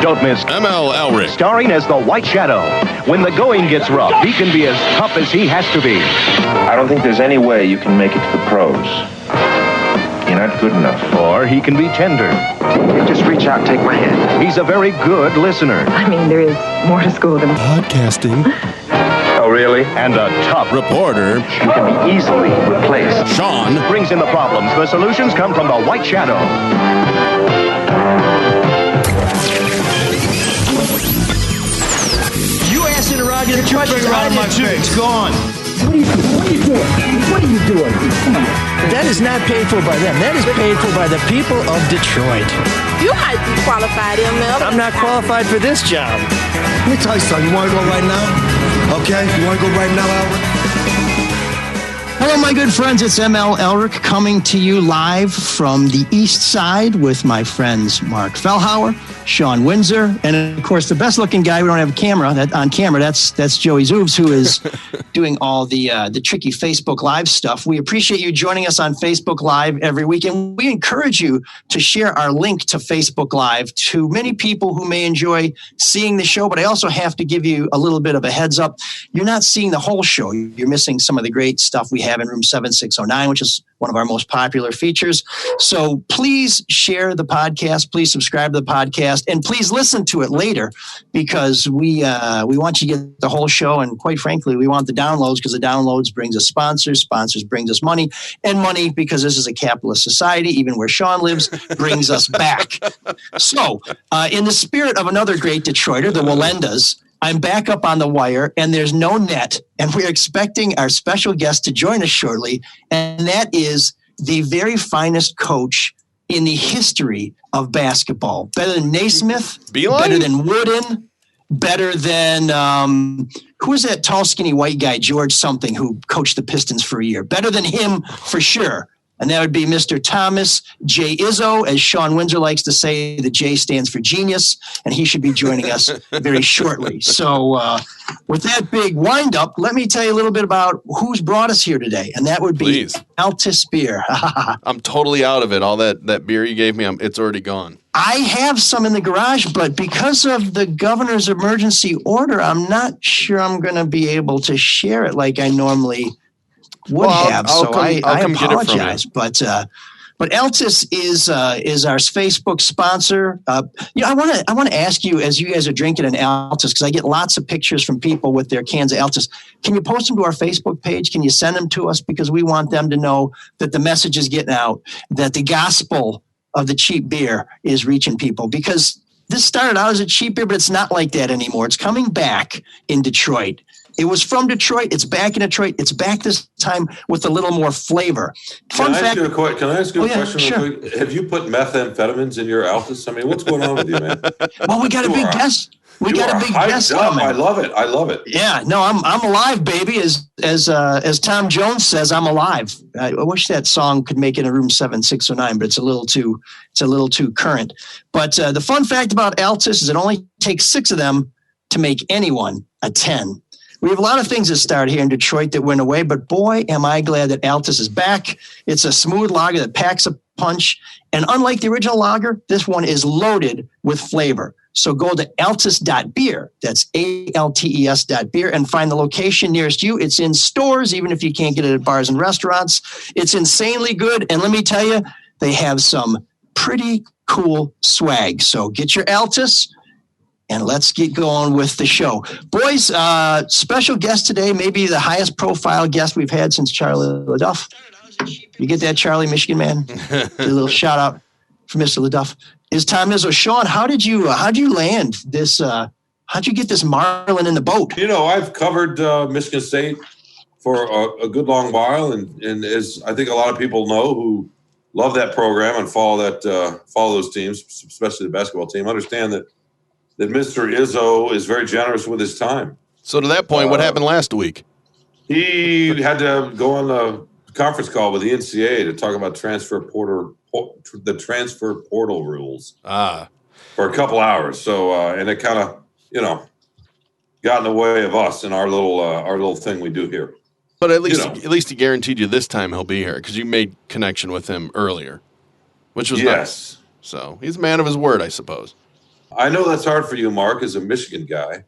Don't miss ML Elric, starring as the White Shadow. When the going gets rough, he can be as tough as he has to be. I don't think there's any way you can make it to the pros. You're not good enough. Or he can be tender. You just reach out and take my hand. He's a very good listener. I mean, there is more to school than podcasting, Oh, really? And a tough reporter, You can be easily replaced. Sean, brings in the problems. The solutions come from the White Shadow. You ass interrogator, try to around my face. It's gone. What are you doing? That is not paid for by them. That is paid for by the people of Detroit. You might be qualified, ML. I'm not qualified for this job. Let me tell you something. You want to go right now? Okay? You want to go right now, Albert? Hello, my good friends. It's ML Elric coming to you live from the East Side with my friends Mark Fellhauer, Sean Windsor, and of course the best-looking guy we don't have on camera. That's Joey Zoobs, who is doing all the tricky Facebook Live stuff. We appreciate you joining us on Facebook Live every week, and we encourage you to share our link to Facebook Live to many people who may enjoy seeing the show. But I also have to give you a little bit of a heads up. You're not seeing the whole show. You're missing some of the great stuff we have in room 7609, which is one of our most popular features. So please share the podcast. Please subscribe to the podcast, and please listen to it later, because we want you to get the whole show. And quite frankly, we want the downloads, because the downloads brings us sponsors. Sponsors brings us money, and money, because this is a capitalist society, even where Sean lives, brings us back. So in the spirit of another great Detroiter, the Wallendas, I'm back up on the wire, and there's no net, and we're expecting our special guest to join us shortly, and that is the very finest coach in the history of basketball. Better than Naismith, Beeline? Better than Wooden, better than, who was that tall, skinny white guy, George something, who coached the Pistons for a year? Better than him, for sure. And that would be Mr. Thomas J. Izzo. As Sean Windsor likes to say, the J stands for genius, and he should be joining us very shortly. So with that big wind-up, let me tell you a little bit about who's brought us here today, and that would be Altis Beer. I'm totally out of it. All that beer you gave me, it's already gone. I have some in the garage, but because of the governor's emergency order, I'm not sure I'm going to be able to share it like I normally would have. I apologize, but Altis is our Facebook sponsor. I want to ask you, as you guys are drinking an Altis, because I get lots of pictures from people with their cans of Altis. Can you post them to our Facebook page? Can you send them to us, because we want them to know that the message is getting out, that the gospel of the cheap beer is reaching people, because this started out as a cheap beer, but it's not like that anymore. It's coming back in Detroit. It was from Detroit. It's back in Detroit. It's back this time with a little more flavor. Can I ask you a question sure. real quick? Have you put methamphetamines in your Altis? I mean, what's going on with you, man? Well, we got a big guest. We got a big guest coming. I love it. Yeah, no, I'm alive, baby. As Tom Jones says, I'm alive. I wish that song could make it in room 7609, but it's a little too current. But the fun fact about Altis is it only takes 6 of them to make anyone a 10. We have a lot of things that started here in Detroit that went away, but boy, am I glad that Altis is back. It's a smooth lager that packs a punch. And unlike the original lager, this one is loaded with flavor. So go to altis.beer. That's ALTES.beer, and find the location nearest you. It's in stores, even if you can't get it at bars and restaurants. It's insanely good. And let me tell you, they have some pretty cool swag. So get your Altis, and let's get going with the show. Boys, special guest today, maybe the highest profile guest we've had since Charlie LaDuff. You get that, Charlie, Michigan man? A little shout out for Mr. LaDuff. Is Tom Izzo. Sean, how did you land this? How'd you get this Marlin in the boat? I've covered Michigan State for a good long while, and as I think a lot of people know who love that program and follow those teams, especially the basketball team, understand that Mr. Izzo is very generous with his time. So to that point, what happened last week? He had to go on a conference call with the NCAA to talk about the transfer portal rules for a couple hours. So and it kind of got in the way of us and our little thing we do here. But at least he guaranteed you this time he'll be here, because you made connection with him earlier, which was nice. So he's a man of his word, I suppose. I know that's hard for you, Mark, as a Michigan guy.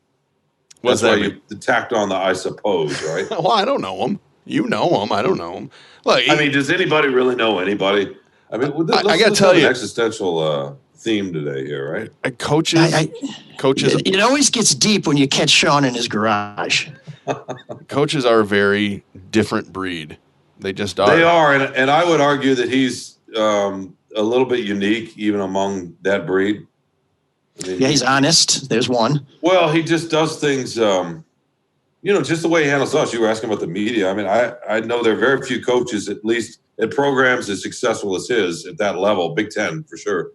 That's why you tacked on the "I suppose," right? Well, I don't know him. You know him. I don't know him. Look, I mean, does anybody really know anybody? I mean, I got to tell you, an existential theme today here, right? Coaches. It always gets deep when you catch Sean in his garage. Coaches are a very different breed. They just are. They are, and I would argue that he's a little bit unique even among that breed. I mean, he's honest. There's one. Well, he just does things, just the way he handles us. You were asking about the media. I mean, I know there are very few coaches, at least at programs as successful as his at that level, Big Ten for sure,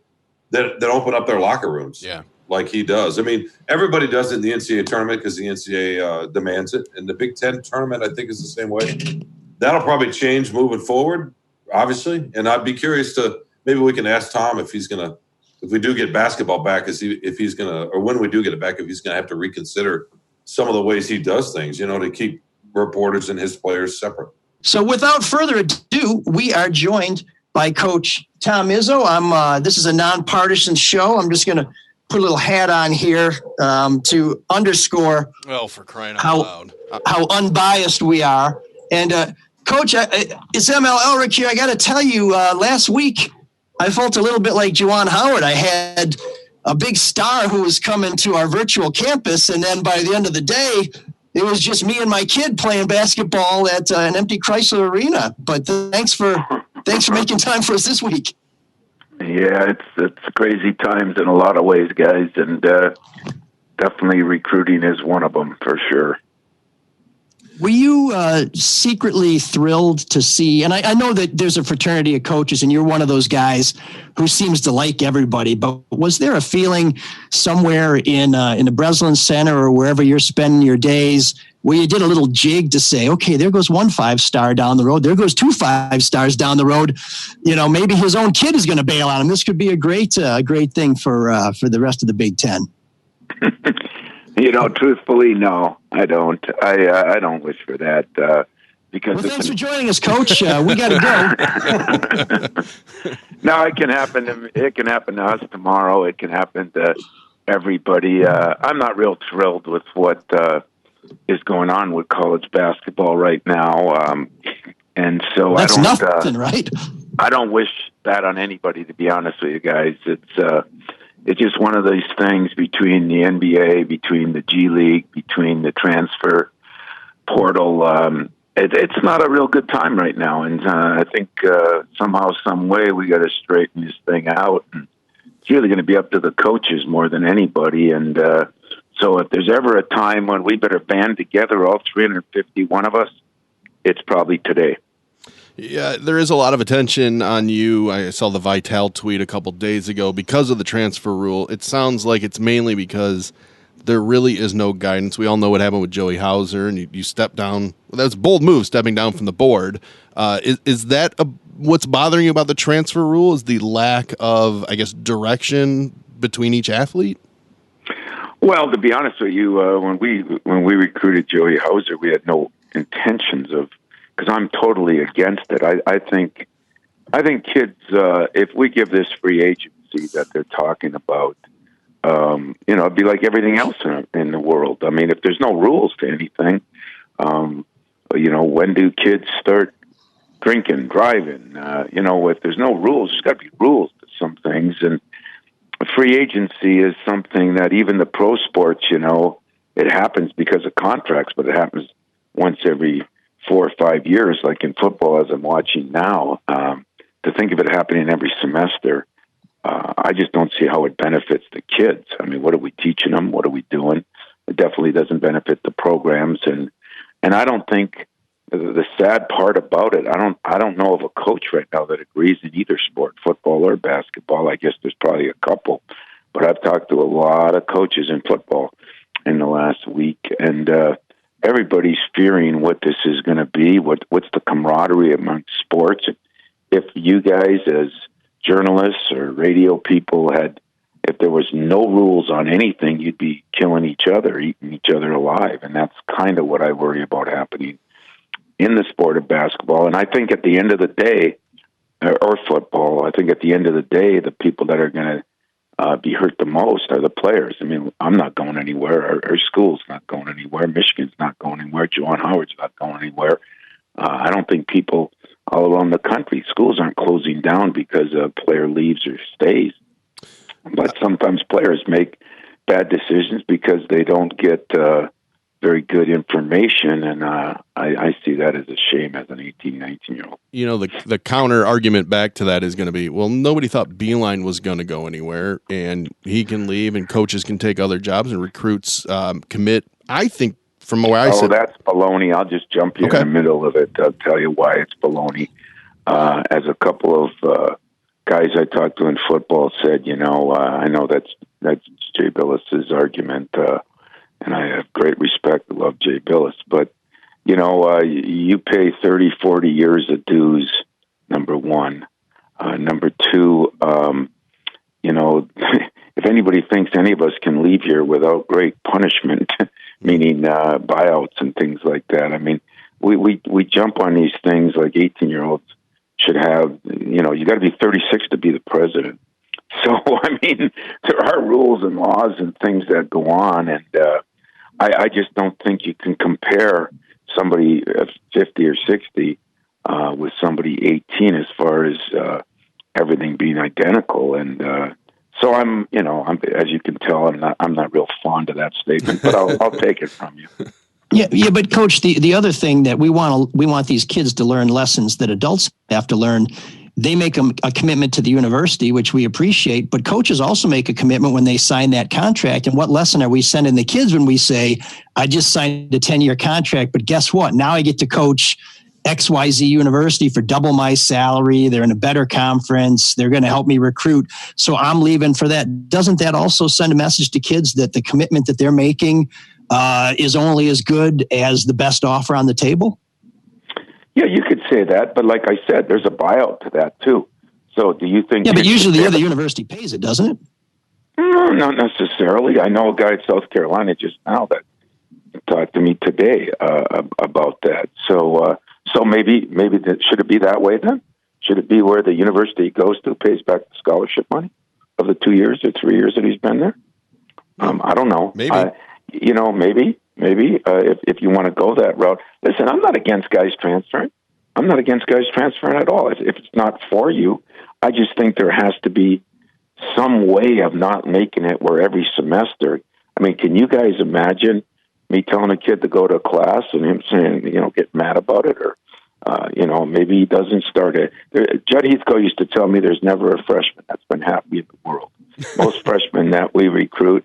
that open up their locker rooms. Yeah. Like he does. I mean, everybody does it in the NCAA tournament because the NCAA demands it. And the Big Ten tournament, I think, is the same way. That'll probably change moving forward, obviously. And I'd be curious to maybe we can ask Tom if he's going to, if we do get basketball back, if he's going to, or when we do get it back, if he's going to have to reconsider some of the ways he does things, to keep reporters and his players separate. So without further ado, we are joined by Coach Tom Izzo. This is a nonpartisan show. I'm just going to put a little hat on here to underscore for crying out loud. How unbiased we are. And Coach, it's ML Elric here. I got to tell you, last week I felt a little bit like Juwan Howard. I had a big star who was coming to our virtual campus, and then by the end of the day, it was just me and my kid playing basketball at an empty Chrysler Arena. But thanks for making time for us this week. Yeah, it's crazy times in a lot of ways, guys, and definitely recruiting is one of them for sure. Were you secretly thrilled to see, and I know that there's a fraternity of coaches and you're one of those guys who seems to like everybody, but was there a feeling somewhere in the Breslin Center or wherever you're spending your days where you did a little jig to say, okay, there goes one 5-star down the road. There goes 2 5-stars down the road. Maybe his own kid is going to bail on him. This could be a great thing for the rest of the Big Ten. Truthfully, no, I don't. I don't wish for that because. Well, thanks for joining us, Coach. We got to go. No, it can happen. It can happen to us tomorrow. It can happen to everybody. I'm not real thrilled with what is going on with college basketball right now, and so that's nothing, right? I don't wish that on anybody. To be honest with you guys, it's just one of these things between the NBA, between the G League, between the transfer portal. It's not a real good time right now. And I think somehow, some way, we got to straighten this thing out. And it's really going to be up to the coaches more than anybody. And so if there's ever a time when we better band together, all 351 of us, it's probably today. Yeah, there is a lot of attention on you. I saw the Vitale tweet a couple days ago because of the transfer rule. It sounds like it's mainly because there really is no guidance. We all know what happened with Joey Hauser, and you step down. Well, that's a bold move, stepping down from the board. Is that what's bothering you about the transfer rule? Is the lack of, I guess, direction between each athlete? Well, to be honest with you, when we recruited Joey Hauser, we had no intentions of. Because I'm totally against it. I think kids, if we give this free agency that they're talking about, it'd be like everything else in the world. I mean, if there's no rules to anything, when do kids start drinking, driving? If there's no rules, there's got to be rules to some things. And free agency is something that even the pro sports, it happens because of contracts, but it happens once every 4 or 5 years, like in football, as I'm watching now. To think of it happening every semester, I just don't see how it benefits the kids. I mean, what are we teaching them? What are we doing? It definitely doesn't benefit the programs, and I don't think the sad part about it. I don't know of a coach right now that agrees in either sport, football or basketball. I guess there's probably a couple, but I've talked to a lot of coaches in football in the last week, and everybody's fearing what this is going to be. What's the camaraderie among sports? If you guys, as journalists or radio people, if there was no rules on anything, you'd be killing each other, eating each other alive, and that's kind of what I worry about happening in the sport of basketball. And I think at the end of the day, or football, I think at the end of the day, the people that are going be hurt the most are the players. I mean, I'm not going anywhere. Our school's not going anywhere. Michigan's not going anywhere. Juwan Howard's not going anywhere. I don't think people all around the country, schools aren't closing down because a player leaves or stays. But sometimes players make bad decisions because they don't get very good information, and I see that as a shame as an 18, 19-year-old. You know, the counter argument back to that is going to be, well, nobody thought Beeline was going to go anywhere, and he can leave, and coaches can take other jobs, and recruits commit. I think from where I said, that's baloney. I'll just jump you in the middle of it. I'll tell you why it's baloney. As a couple of guys I talked to in football said, I know that's Jay Billis's argument, and I have great respect. I love Jay Billis, but you pay 30, 40 years of dues. Number one, number two, if anybody thinks any of us can leave here without great punishment, meaning buyouts and things like that. I mean, we jump on these things like 18-year-olds should have. You got to be 36 to be the president. So I mean, there are rules and laws and things that go on, and I just don't think you can compare somebody 50 or 60 with somebody 18 as far as everything being identical. And so I'm as you can tell, I'm not real fond of that statement, but I'll take it from you. Yeah, but Coach, the other thing that we want these kids to learn lessons that adults have to learn. They make a commitment to the university, which we appreciate, but coaches also make a commitment when they sign that contract. And what lesson are we sending the kids when we say, I just signed a 10-year contract, but guess what? Now I get to coach XYZ University for double my salary. They're in a better conference. They're going to help me recruit. So I'm leaving for that. Doesn't that also send a message to kids that the commitment that they're making is only as good as the best offer on the table? Yeah, you could say that, but like I said, there's a buyout to that too. So do you think... Yeah, but usually the other university pays it, doesn't it? No, not necessarily. I know a guy in South Carolina just now that talked to me today about that. So maybe that, should it be that way then? Should it be where the university goes to pays back the scholarship money of the 2 years or 3 years that he's been there? I don't know. Maybe. Maybe if you want to go that route. Listen, I'm not against guys transferring. I'm not against guys transferring at all. If it's not for you, I just think there has to be some way of not making it where every semester. I mean, can you guys imagine me telling a kid to go to a class and him saying, get mad about it, or maybe he doesn't start it. Judd Heathcote used to tell me there's never a freshman that's been happy in the world. Most freshmen that we recruit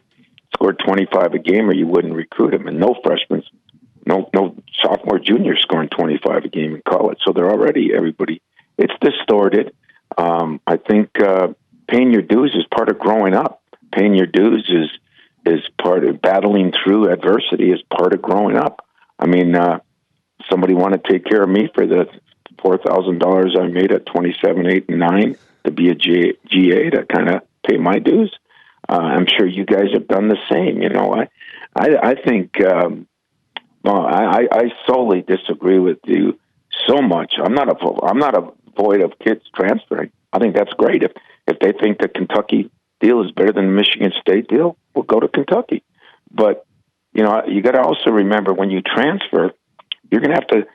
scored 25 a game, or you wouldn't recruit him. And no freshmen, no sophomore, junior scoring 25 a game in college. So they're already everybody. It's distorted. I think paying your dues is part of growing up. Paying your dues is part of battling through adversity. Is part of growing up. I mean, somebody want to take care of me for the $4,000 I made at 27, 8, and 9 to be a GA to kind of pay my dues. I'm sure you guys have done the same. I think I solely disagree with you so much. I'm not void of kids transferring. I think that's great. If they think the Kentucky deal is better than the Michigan State deal, we'll go to Kentucky. But you got to also remember when you transfer, you're going to have to.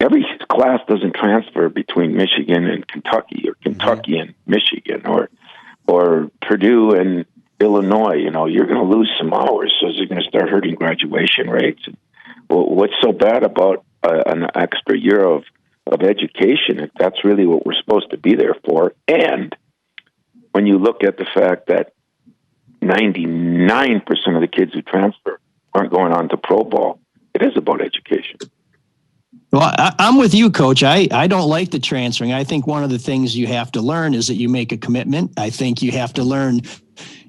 Every class doesn't transfer between Michigan and Kentucky, or Kentucky and Michigan, or Purdue and Illinois. You're going to lose some hours, so you're going to start hurting graduation rates. Well, what's so bad about an extra year of education if that's really what we're supposed to be there for? And when you look at the fact that 99% of the kids who transfer aren't going on to pro ball, it is about education. Well, I'm with you, Coach. I don't like the transferring. I think one of the things you have to learn is that you make a commitment. I think you have to learn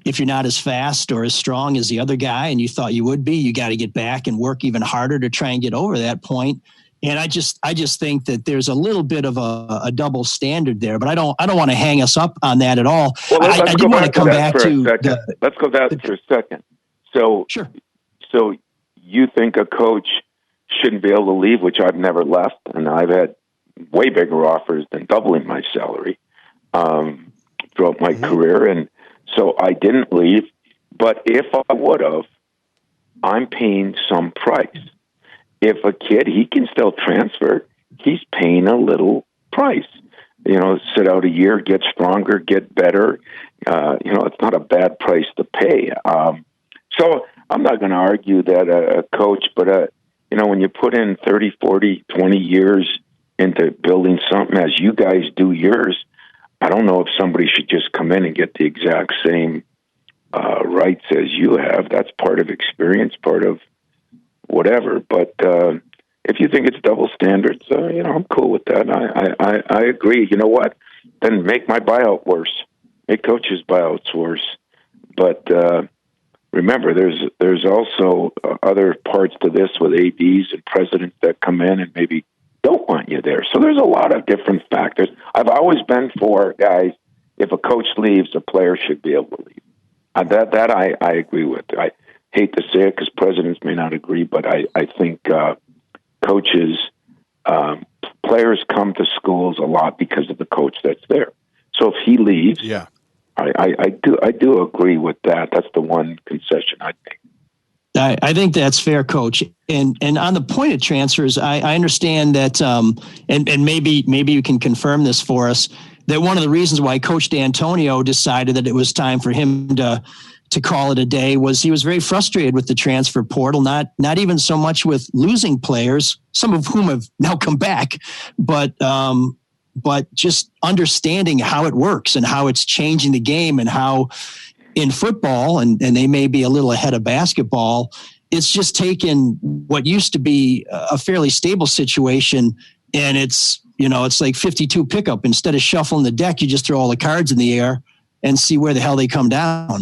if you're not as fast or as strong as the other guy and you thought you would be, you got to get back and work even harder to try and get over that point. And I just think that there's a little bit of a double standard there, but I don't want to hang us up on that at all. Well, I did want to come back to let's go back for a second. So, sure. So you think a coach shouldn't be able to leave, which I've never left, and I've had way bigger offers than doubling my salary throughout my career. And So I didn't leave. But if I would have, I'm paying some price. If a kid, he can still transfer, he's paying a little price. Sit out a year, get stronger, get better. It's not a bad price to pay. So I'm not going to argue that a coach, but, when you put in 30, 40, 20 years into building something as you guys do yours, I don't know if somebody should just come in and get the exact same rights as you have. That's part of experience, part of whatever. But if you think it's double standards, I'm cool with that. I agree. You know what? Then make my buyout worse. Make coaches' buyouts worse. But remember, there's also other parts to this with ADs and presidents that come in and maybe don't want you there. So there's a lot of different factors. I've always been for, guys, if a coach leaves, a player should be able to leave. That I agree with. I hate to say it because presidents may not agree, but I think coaches, players come to schools a lot because of the coach that's there. So if he leaves, yeah, I do agree with that. That's the one concession I'd make. I think that's fair, Coach. And on the point of transfers, I understand that, and maybe you can confirm this for us, that one of the reasons why Coach D'Antonio decided that it was time for him to call it a day was he was very frustrated with the transfer portal, not even so much with losing players, some of whom have now come back, but just understanding how it works and how it's changing the game and how in football, and they may be a little ahead of basketball, it's just taken what used to be a fairly stable situation, and it's like 52 pickup. Instead of shuffling the deck, you just throw all the cards in the air and see where the hell they come down.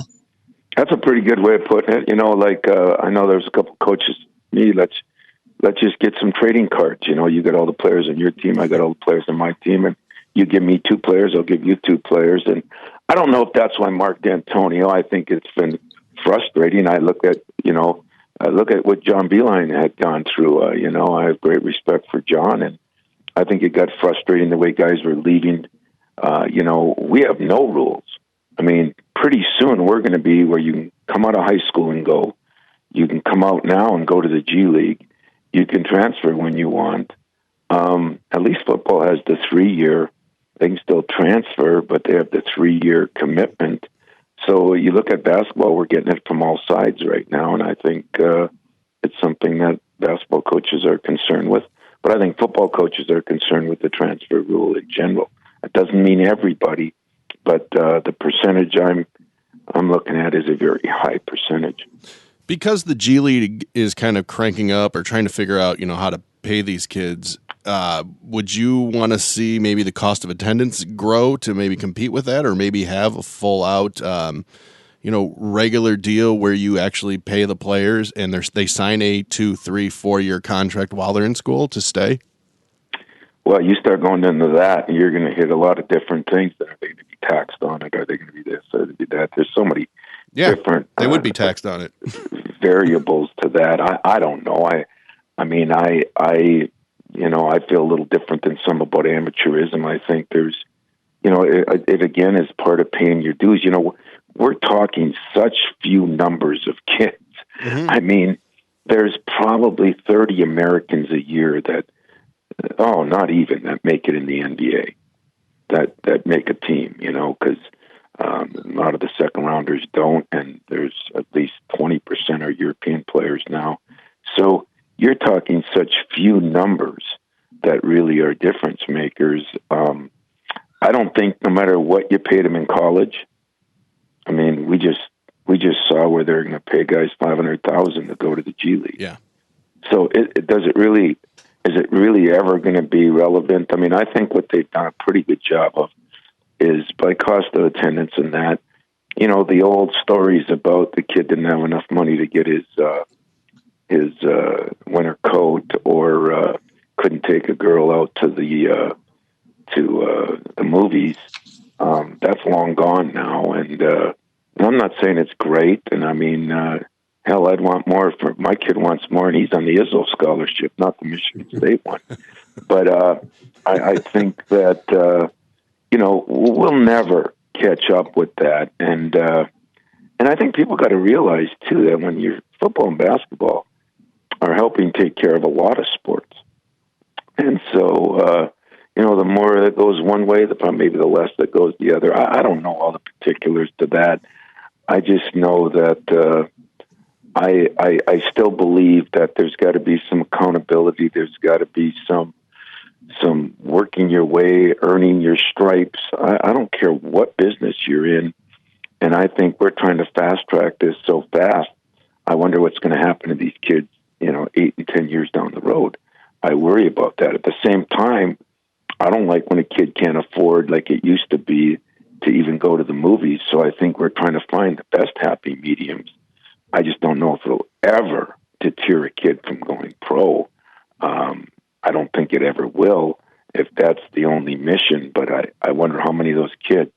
That's a pretty good way of putting it. I know there's a couple coaches. Let's just get some trading cards. You got all the players on your team, I got all the players on my team, and you give me 2 players, I'll give you 2 players. And I don't know if that's why Mark D'Antonio. I think it's been frustrating. I look at what John Beilein had gone through. I have great respect for John, and I think it got frustrating the way guys were leaving. We have no rules. I mean, pretty soon we're going to be where you can come out of high school and go. You can come out now and go to the G League. You can transfer when you want. At least football has the 3-year. They can still transfer, but they have the 3-year commitment. So you look at basketball, we're getting it from all sides right now, and I think it's something that basketball coaches are concerned with. But I think football coaches are concerned with the transfer rule in general. It doesn't mean everybody, but the percentage I'm looking at is a very high percentage. Because the G League is kind of cranking up or trying to figure out, how to pay these kids, would you want to see maybe the cost of attendance grow to maybe compete with that, or maybe have a full out, regular deal where you actually pay the players and they sign a 2, 3, 4-year contract while they're in school to stay? Well, you start going into that, and you're going to hit a lot of different things. Are they going to be taxed on it? Are they going to be this? Are they going to be that? There's so many different. They would be taxed on it. Variables to that. I don't know. I feel a little different than some about amateurism. I think there's, it again is part of paying your dues. We're talking such few numbers of kids. Mm-hmm. I mean, there's probably 30 Americans a year that make it in the NBA, that make a team, because a lot of the second rounders don't, and there's at least 20% are European players now. So you're talking such few numbers that really are difference makers. I don't think no matter what you paid them in college, I mean, we just saw where they're going to pay guys $500,000 to go to the G League. Yeah. So is it really ever going to be relevant? I mean, I think what they've done a pretty good job of is by cost of attendance and that, the old stories about the kid didn't have enough money to get his winter coat or couldn't take a girl out to the movies. That's long gone now, and I'm not saying it's great. And I mean, hell, I'd want more. For my kid wants more, and he's on the Izzo scholarship, not the Michigan State one. But I think that we'll never catch up with that. And I think people got to realize too that when you're football and basketball are helping take care of a lot of sports, and so the more that goes one way, maybe the less that goes the other. I don't know all the particulars to that. I just know that I still believe that there's got to be some accountability. There's got to be some working your way, earning your stripes. I don't care what business you're in. And I think we're trying to fast track this so fast. I wonder what's going to happen to these kids, 8 and 10 years down the road. I worry about that. At the same time, I don't like when a kid can't afford, like it used to be, to even go to the movies. So I think we're trying to find the best happy mediums. I just don't know if it'll ever deter a kid from going pro. I don't think it ever will if that's the only mission. But I wonder how many of those kids,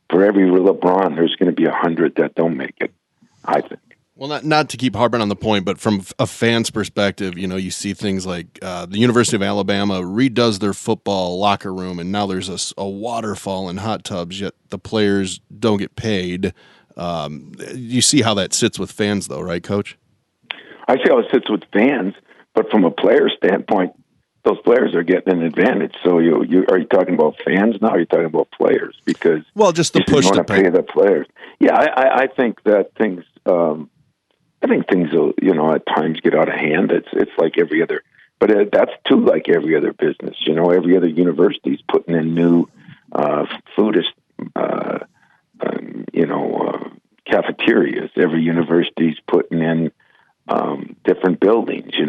for every LeBron, there's going to be 100 that don't make it, I think. Well, not to keep harping on the point, but from a fan's perspective, you see things like the University of Alabama redoes their football locker room, and now there's a waterfall and hot tubs, yet the players don't get paid. You see how that sits with fans, though, right, Coach? I see how it sits with fans, but from a player standpoint, those players are getting an advantage. So are you talking about fans now? Or are you talking about players? Because just the push to pay the players. Yeah, I think that things. I think things will, at times get out of hand. It's like every other, but that's too like every other business. Every other university is putting in new food, cafeterias. Every university is putting in different buildings. You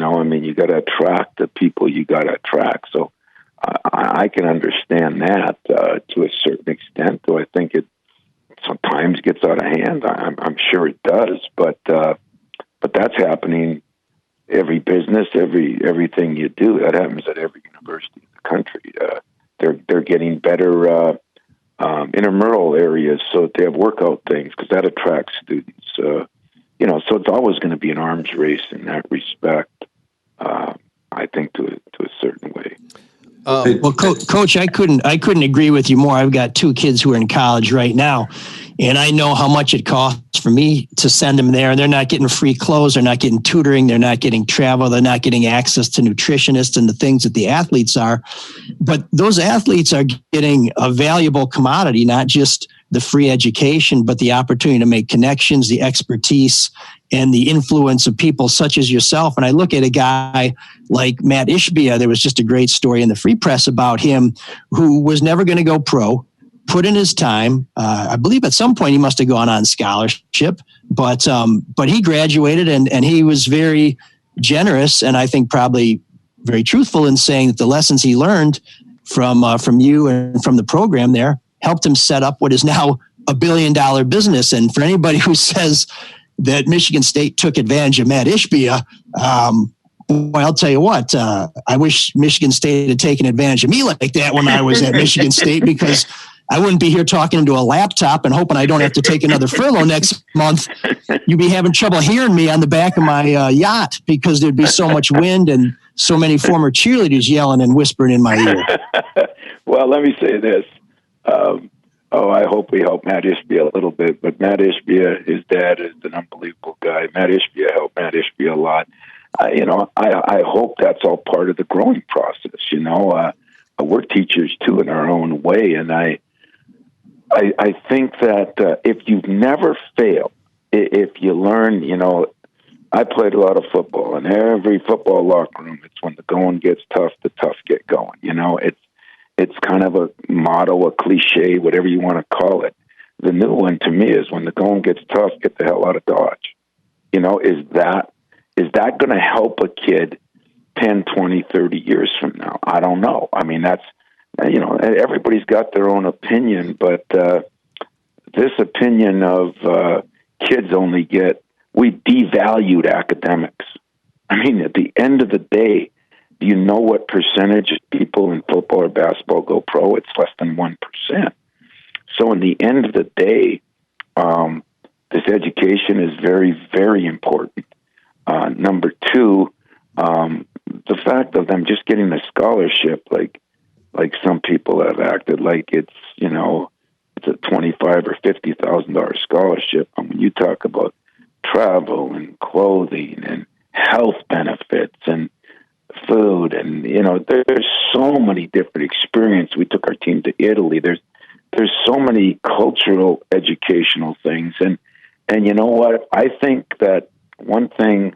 got to attract the people you got to attract. So I can understand that to a certain extent. Do I think it sometimes gets out of hand? I'm sure it does, but that's happening. Every business, everything you do, that happens at every university in the country. They're getting better intramural areas so that they have workout things because that attracts students. So it's always going to be an arms race in that respect. I think to a certain way. Well, Coach, I couldn't agree with you more. I've got 2 kids who are in college right now, and I know how much it costs for me to send them there. They're not getting free clothes. They're not getting tutoring. They're not getting travel. They're not getting access to nutritionists and the things that the athletes are. But those athletes are getting a valuable commodity, not just the free education, but the opportunity to make connections, the expertise, and the influence of people such as yourself. And I look at a guy like Matt Ishbia. There was just a great story in the Free Press about him, who was never going to go pro, put in his time. I believe at some point he must have gone on scholarship, but he graduated and he was very generous, and I think probably very truthful in saying that the lessons he learned from you and from the program there helped him set up what is now $1 billion business. And for anybody who says that Michigan State took advantage of Matt Ishbia, boy, I'll tell you what, I wish Michigan State had taken advantage of me like that when I was at Michigan State, because I wouldn't be here talking into a laptop and hoping I don't have to take another furlough next month. You'd be having trouble hearing me on the back of my yacht because there'd be so much wind and so many former cheerleaders yelling and whispering in my ear. Well, let me say this. I hope we help Matt Ishbia a little bit, but Matt Ishbia, his dad is an unbelievable guy. Matt Ishbia helped Matt Ishbia a lot. I hope that's all part of the growing process. We're teachers too in our own way, and I think that if you've never failed, if you learn, I played a lot of football, and every football locker room, it's when the going gets tough, the tough get going. It's kind of a motto, a cliche, whatever you want to call it. The new one to me is when the going gets tough, get the hell out of Dodge. Is that going to help a kid 10, 20, 30 years from now? I don't know. I mean, that's, everybody's got their own opinion, but this opinion of kids we devalued academics. I mean, at the end of the day, do you know what percentage of people in football or basketball go pro? It's less than 1%. So in the end of the day, this education is very, very important. Number 2, the fact of them just getting a scholarship, like some people have acted like it's a $25,000 and clothing and health benefits and food, and there's so many different experiences. We took our team to Italy. There's so many cultural, educational things, and you know what? I think that one thing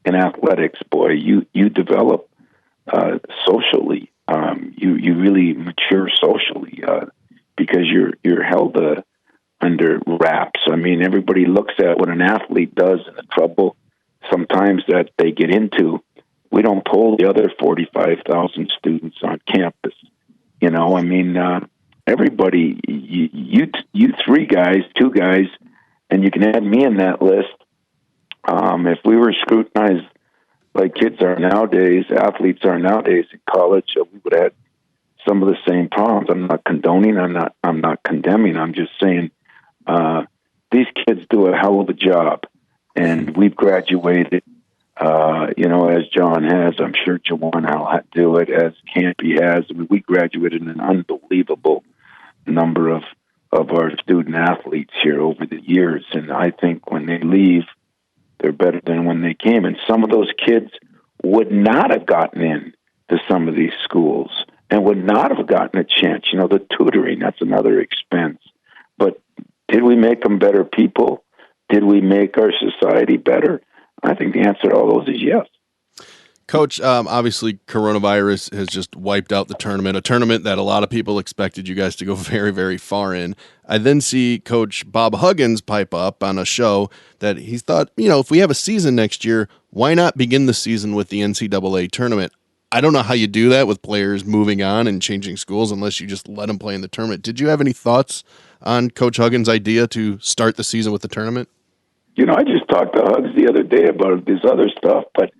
in athletics, boy, you develop socially. You really mature socially because you're held under wraps. I mean, everybody looks at what an athlete does and the trouble sometimes that they get into. We don't pull the other 45,000 students on campus. I mean, everybody, you three guys, two guys, and you can add me in that list. If we were scrutinized like kids are nowadays, athletes are nowadays in college, we would have had some of the same problems. I'm not condoning. I'm not condemning. I'm just saying these kids do a hell of a job, and we've graduated. As John has, I'm sure Jawan will do it, as Campy has. I mean, we graduated an unbelievable number of our student athletes here over the years, and I think when they leave, they're better than when they came. And some of those kids would not have gotten in to some of these schools and would not have gotten a chance. The tutoring, that's another expense. But did we make them better people? Did we make our society better? I think the answer to all those is yes. Coach, obviously coronavirus has just wiped out the tournament, a tournament that a lot of people expected you guys to go very, very far in. I then see Coach Bob Huggins pipe up on a show that he thought, if we have a season next year, why not begin the season with the NCAA tournament? I don't know how you do that with players moving on and changing schools unless you just let them play in the tournament. Did you have any thoughts on Coach Huggins' idea to start the season with the tournament? I just talked to Hugs the other day about this other stuff, but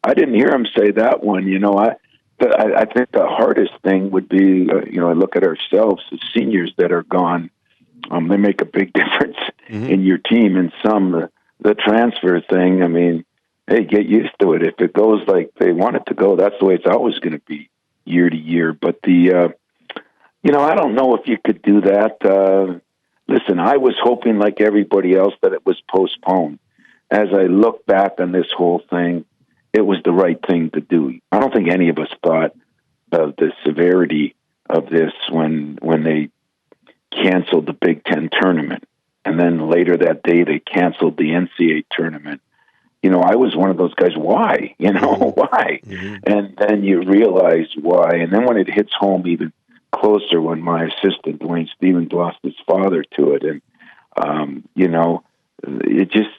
I didn't hear him say that one. I think the hardest thing would be, I look at ourselves as seniors that are gone. They make a big difference in your team. And the transfer thing, I mean, hey, get used to it. If it goes like they want it to go, that's the way it's always going to be year to year. But I don't know if you could do that. Listen, I was hoping like everybody else that it was postponed. As I look back on this whole thing, it was the right thing to do. I don't think any of us thought of the severity of this when they canceled the Big Ten tournament. And then later that day, they canceled the NCAA tournament. I was one of those guys. Why? Why? Mm-hmm. And then you realize why. And then when it hits home even closer, when my assistant, Dwayne Stevens, lost his father to it. And, it just,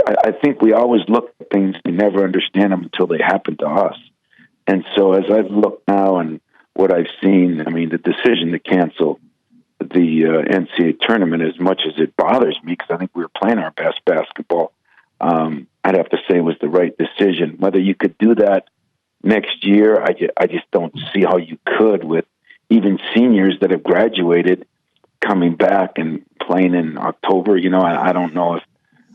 I think we always look at things, we never understand them until they happen to us. And so as I've looked now and what I've seen, I mean, the decision to cancel the NCAA tournament, as much as it bothers me, because I think we were playing our best basketball, I'd have to say was the right decision. Whether you could do that next year, I just don't see how you could, with even seniors that have graduated coming back and playing in October. I don't know if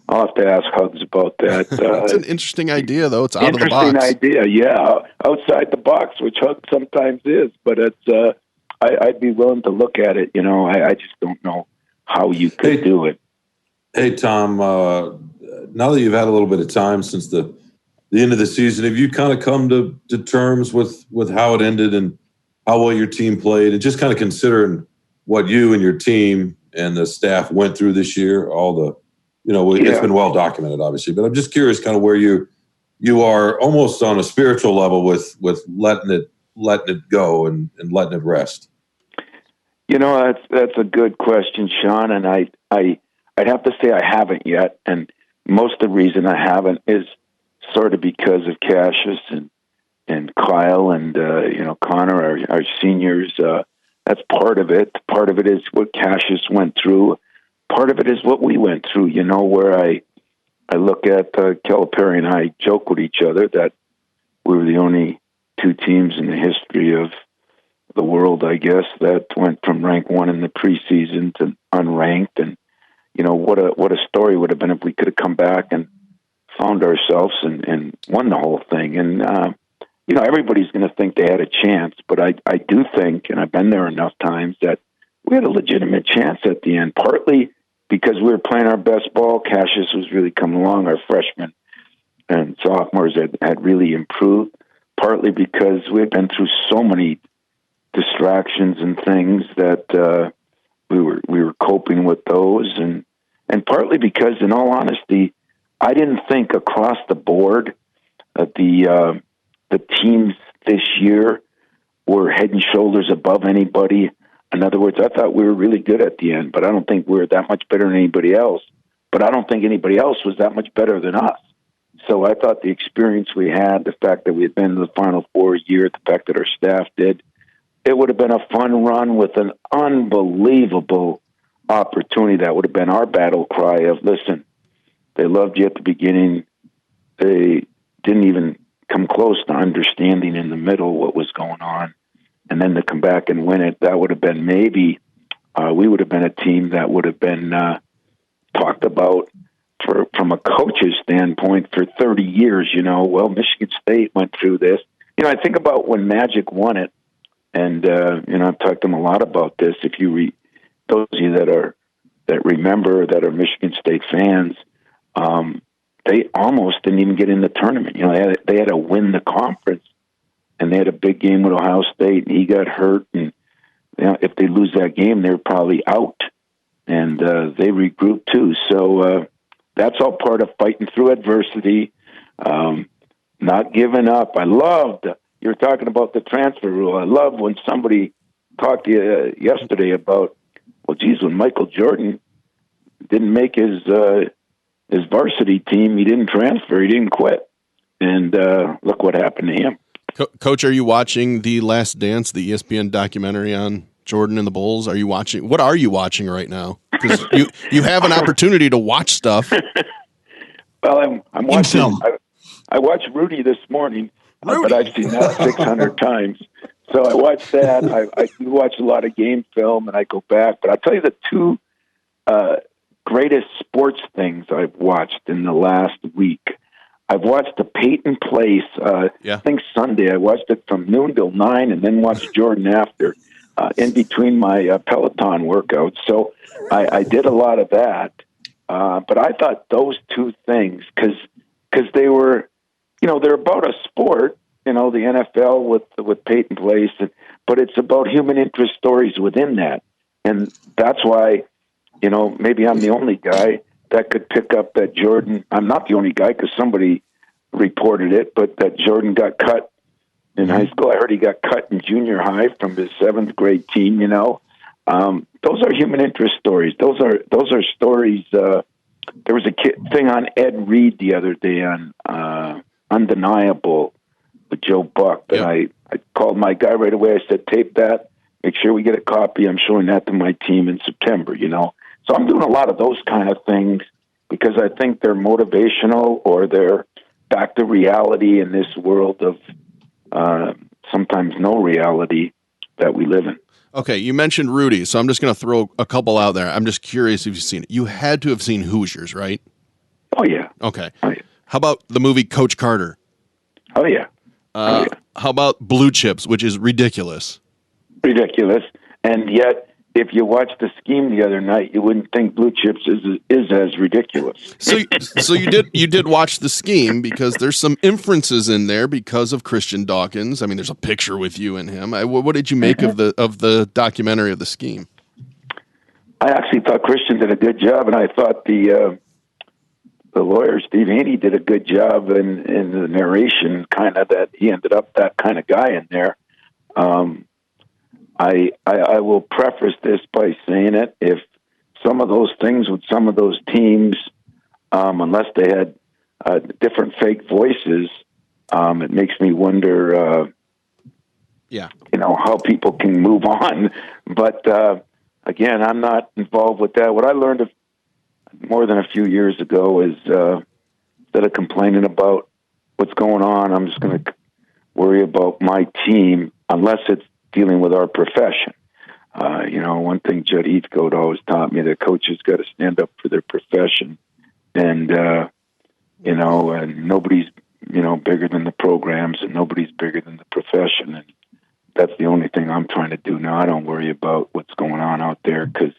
I'll have to ask Hugs about that. It's an interesting idea, though. It's out of the box. Interesting idea, yeah, outside the box, which Hugs sometimes is. But it's I'd be willing to look at it. I just don't know how you could do it. Hey, Tom, now that you've had a little bit of time since the end of the season, have you kind of come to terms with how it ended and how well your team played, and just kind of considering what you and your team and the staff went through this year, all the it's been well documented, obviously, but I'm just curious kind of where you are almost on a spiritual level with letting it go and letting it rest. That's a good question, Sean. And I'd have to say I haven't yet. And most of the reason I haven't is sort of because of Cassius and Kyle and, Connor, our seniors. That's part of it. Part of it is what Cassius went through. Part of it is what we went through, where I look at Calipari and I joke with each other that we were the only two teams in the history of the world, I guess, that went from rank 1 in the preseason to unranked. And, what a story would have been if we could have come back and found ourselves and won the whole thing. And, everybody's going to think they had a chance, but I do think, and I've been there enough times, that we had a legitimate chance at the end. Partly because we were playing our best ball. Cassius was really coming along. Our freshmen and sophomores had really improved, partly because we had been through so many distractions and things that we were coping with those, and partly because, in all honesty, I didn't think across the board that the teams this year were head and shoulders above anybody. In other words, I thought we were really good at the end, but I don't think we were that much better than anybody else. But I don't think anybody else was that much better than us. So I thought the experience we had, the fact that we had been in the Final Four a year, the fact that our staff did, it would have been a fun run with an unbelievable opportunity. That would have been our battle cry of, listen, they loved you at the beginning. They didn't even come close to understanding in the middle what was going on. And then to come back and win it, that would have been maybe, we would have been a team that would have been talked about from a coach's standpoint for 30 years. Well, Michigan State went through this. I think about when Magic won it, and I've talked to them a lot about this. If you those of you that remember, that are Michigan State fans, they almost didn't even get in the tournament. They had to win the conference, and they had a big game with Ohio State, and he got hurt. And if they lose that game, they're probably out. And they regrouped too. So that's all part of fighting through adversity, not giving up. I loved. You were talking about the transfer rule. I love when somebody talked to you yesterday about, well, geez, when Michael Jordan didn't make his varsity team, he didn't transfer, he didn't quit. And look what happened to him. Coach, are you watching The Last Dance, the ESPN documentary on Jordan and the Bulls? Are you watching? What are you watching right now? Because you have an opportunity to watch stuff. Well, I'm watching. I watched Rudy this morning. But I've seen that 600 times. So I watch that. I do watch a lot of game film, and I go back. But I'll tell you the two greatest sports things I've watched in the last week. I've watched the Peyton Place, I think Sunday. I watched it from noon till 9, and then watched Jordan after, in between my Peloton workouts. So I did a lot of that. But I thought those two things, because they were, they're about a sport, the NFL with Peyton Place, but it's about human interest stories within that. And that's why, maybe I'm the only guy that could pick up that Jordan. I'm not the only guy because somebody reported it, but that Jordan got cut in high school. I heard he got cut in junior high from his 7th grade team, Those are human interest stories. Those are stories. There was a thing on Ed Reed the other day on Undeniable with Joe Buck that I called my guy right away. I said, tape that, make sure we get a copy. I'm showing that to my team in September, So I'm doing a lot of those kind of things because I think they're motivational, or they're back to reality in this world of sometimes no reality that we live in. Okay, you mentioned Rudy, so I'm just going to throw a couple out there. I'm just curious if you've seen it. You had to have seen Hoosiers, right? Oh, yeah. Okay. Oh, yeah. How about the movie Coach Carter? Oh, yeah. How about Blue Chips, which is ridiculous? Ridiculous. And yet, if you watched the scheme the other night, you wouldn't think Blue Chips is as ridiculous. So you did watch the scheme because there's some inferences in there because of Christian Dawkins. I mean, there's a picture with you and him. What did you make of the documentary of the scheme? I actually thought Christian did a good job, and I thought the lawyer Steve Haney did a good job in the narration. Kind of that he ended up that kind of guy in there. I will preface this by saying it. If some of those things with some of those teams, unless they had different fake voices, it makes me wonder, how people can move on. But again, I'm not involved with that. What I learned more than a few years ago is instead of complaining about what's going on, I'm just going to worry about my team, unless it's dealing with our profession. One thing Judd Heathcote always taught me, that coaches got to stand up for their profession, and nobody's bigger than the programs, and nobody's bigger than the profession, and that's the only thing I'm trying to do now. I don't worry about what's going on out there because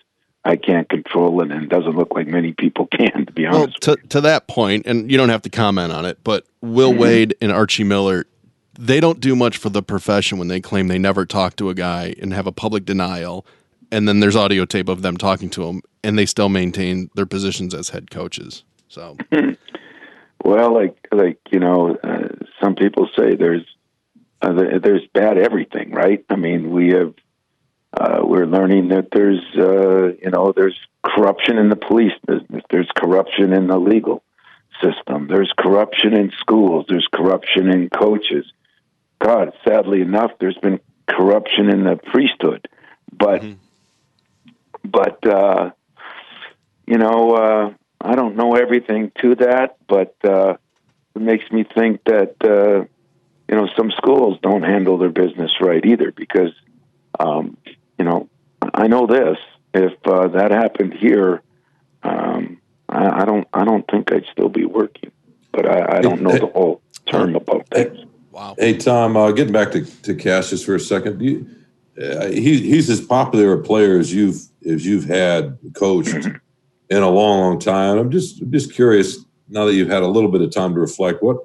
I can't control it, and it doesn't look like many people can, to be honest. Well, to that point, and you don't have to comment on it, but Will Wade and Archie Miller, they don't do much for the profession when they claim they never talked to a guy and have a public denial, and then there's audio tape of them talking to him, and they still maintain their positions as head coaches. So, well, some people say there's bad everything, right? I mean, we're learning that there's corruption in the police business. There's corruption in the legal system. There's corruption in schools. There's corruption in coaches. God, sadly enough, there's been corruption in the priesthood. But I don't know everything to that, but it makes me think that, some schools don't handle their business right either, because, I know this, if that happened here, I don't think I'd still be working, but I don't know the whole term about things. Wow. Hey, Tom, getting back to Cassius for a second, he's as popular a player as you've had coached in a long, long time. I'm just curious, now that you've had a little bit of time to reflect, what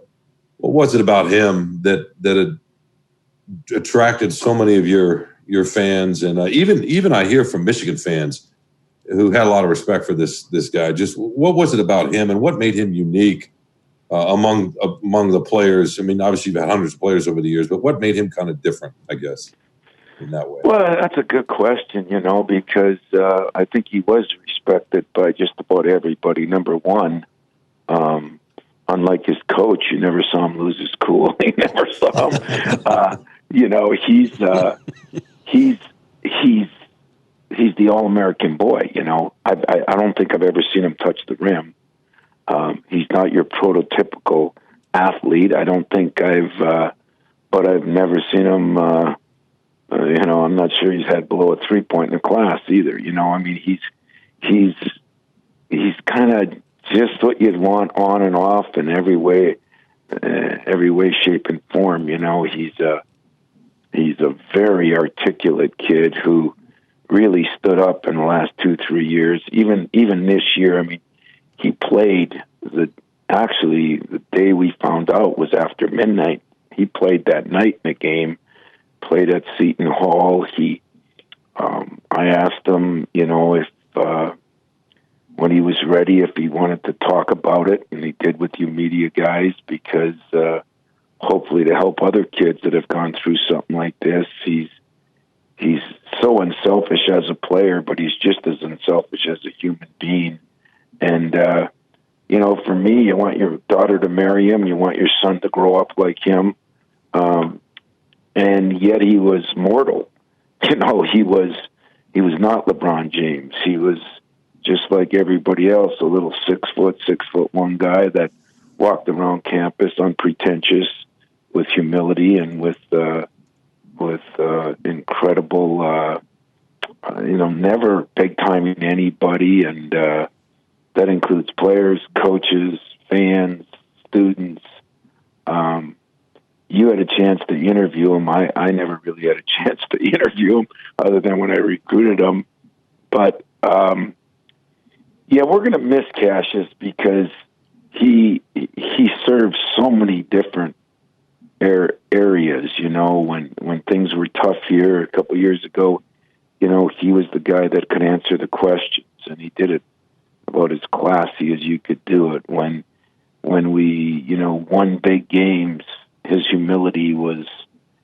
was it about him that had attracted so many of your fans, and even I hear from Michigan fans who had a lot of respect for this guy. Just what was it about him, and what made him unique among the players? I mean, obviously you've had hundreds of players over the years, but what made him kind of different, I guess, in that way? Well, that's a good question, because I think he was respected by just about everybody. Number one, unlike his coach, you never saw him lose his cool. You never saw him. He's the All-American boy. I don't think I've ever seen him touch the rim. He's not your prototypical athlete. I don't think but I've never seen him. I'm not sure he's had below a 3-point in the class either. I mean, he's kind of just what you'd want on and off in every way, shape, and form. He's a very articulate kid who really stood up in the last 2-3 years. Even this year, I mean, he played the day we found out was after midnight. He played that night in the game, played at Seton Hall. I asked him, if when he was ready, if he wanted to talk about it, and he did with you media guys, because hopefully to help other kids that have gone through something like this. He's so unselfish as a player, but he's just as unselfish as a human being. And, for me, you want your daughter to marry him. You want your son to grow up like him. And yet he was mortal. He was not LeBron James. He was just like everybody else, a little 6'1" guy that walked around campus unpretentious, with humility and with incredible, never big timing anybody, and that includes players, coaches, fans, students. You had a chance to interview him. I never really had a chance to interview him, other than when I recruited him. But we're going to miss Cassius, because he served so many different areas. When things were tough here a couple of years ago, he was the guy that could answer the questions, and he did it about as classy as you could do it. When we won big games, his humility was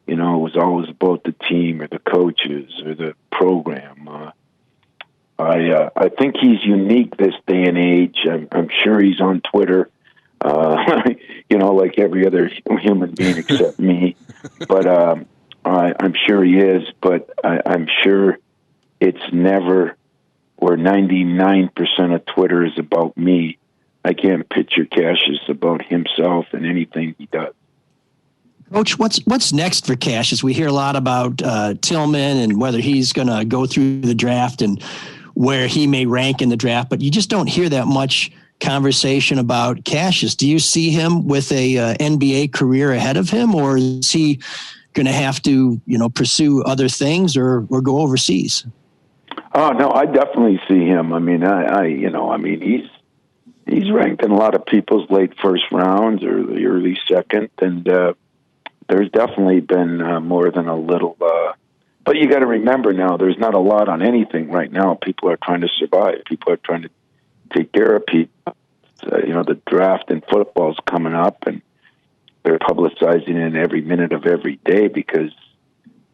always about the team or the coaches or the program. I think he's unique this day and age. I'm sure he's on Twitter, like every other human being except me. But I'm sure he is. But I'm sure it's never, where 99% of Twitter is about me. I can't picture Cassius about himself and anything he does. Coach, what's next for Cassius? We hear a lot about Tillman and whether he's going to go through the draft and where he may rank in the draft, but you just don't hear that much conversation about Cassius. Do you see him with a NBA career ahead of him, or is he going to have to, pursue other things or go overseas? Oh no, I definitely see him. I mean, he's ranked in a lot of people's late first rounds or the early second, and there's definitely been more than a little. But you got to remember now, there's not a lot on anything right now. People are trying to survive. People are trying to take care of people. The draft in football is coming up, and they're publicizing it every minute of every day because,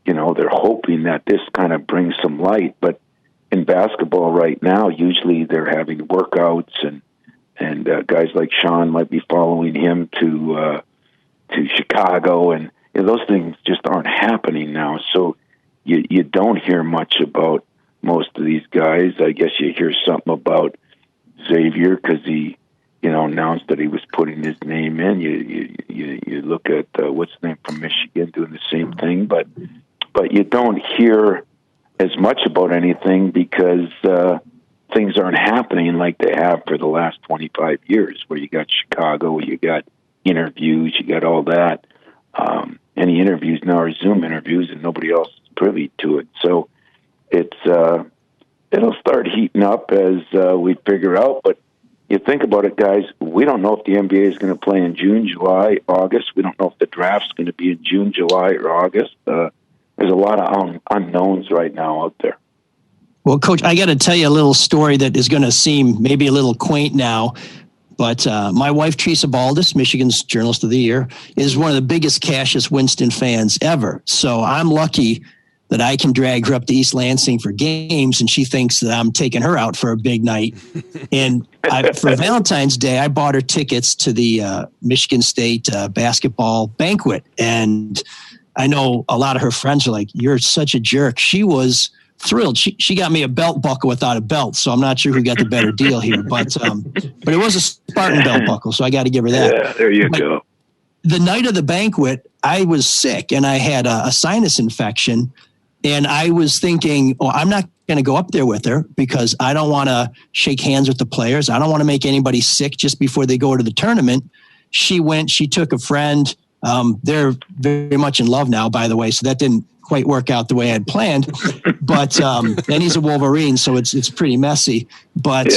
they're hoping that this kind of brings some light. But in basketball right now, usually they're having workouts, and guys like Sean might be following him to Chicago, and those things just aren't happening now. So you don't hear much about most of these guys. I guess you hear something about Xavier because he, announced that he was putting his name in. You look at what's his name from Michigan doing the same thing, but you don't hear as much about anything because things aren't happening like they have for the last 25 years, where you got Chicago, you got interviews, you got all that. Any interviews now are Zoom interviews, and nobody else is privy to it. So it'll start heating up as we figure out. But you think about it, guys, we don't know if the NBA is going to play in June, July, August. We don't know if the draft's going to be in June, July, or August. There's a lot of unknowns right now out there. Well, Coach, I got to tell you a little story that is going to seem maybe a little quaint now. But my wife, Teresa Baldus, Michigan's Journalist of the Year, is one of the biggest Cassius Winston fans ever. So I'm lucky that I can drag her up to East Lansing for games, and she thinks that I'm taking her out for a big night. And for Valentine's Day, I bought her tickets to the Michigan State basketball banquet. And I know a lot of her friends are like, "You're such a jerk." She was thrilled. She got me a belt buckle without a belt, so I'm not sure who got the better deal here. But it was a Spartan belt buckle, so I got to give her that. Yeah, there you go. The night of the banquet, I was sick and I had a sinus infection, and I was thinking, I'm not going to go up there with her because I don't want to shake hands with the players. I don't want to make anybody sick just before they go to the tournament. She went. She took a friend. They're very much in love now, by the way, so that didn't quite work out the way I had planned, but and he's a Wolverine, so it's pretty messy. But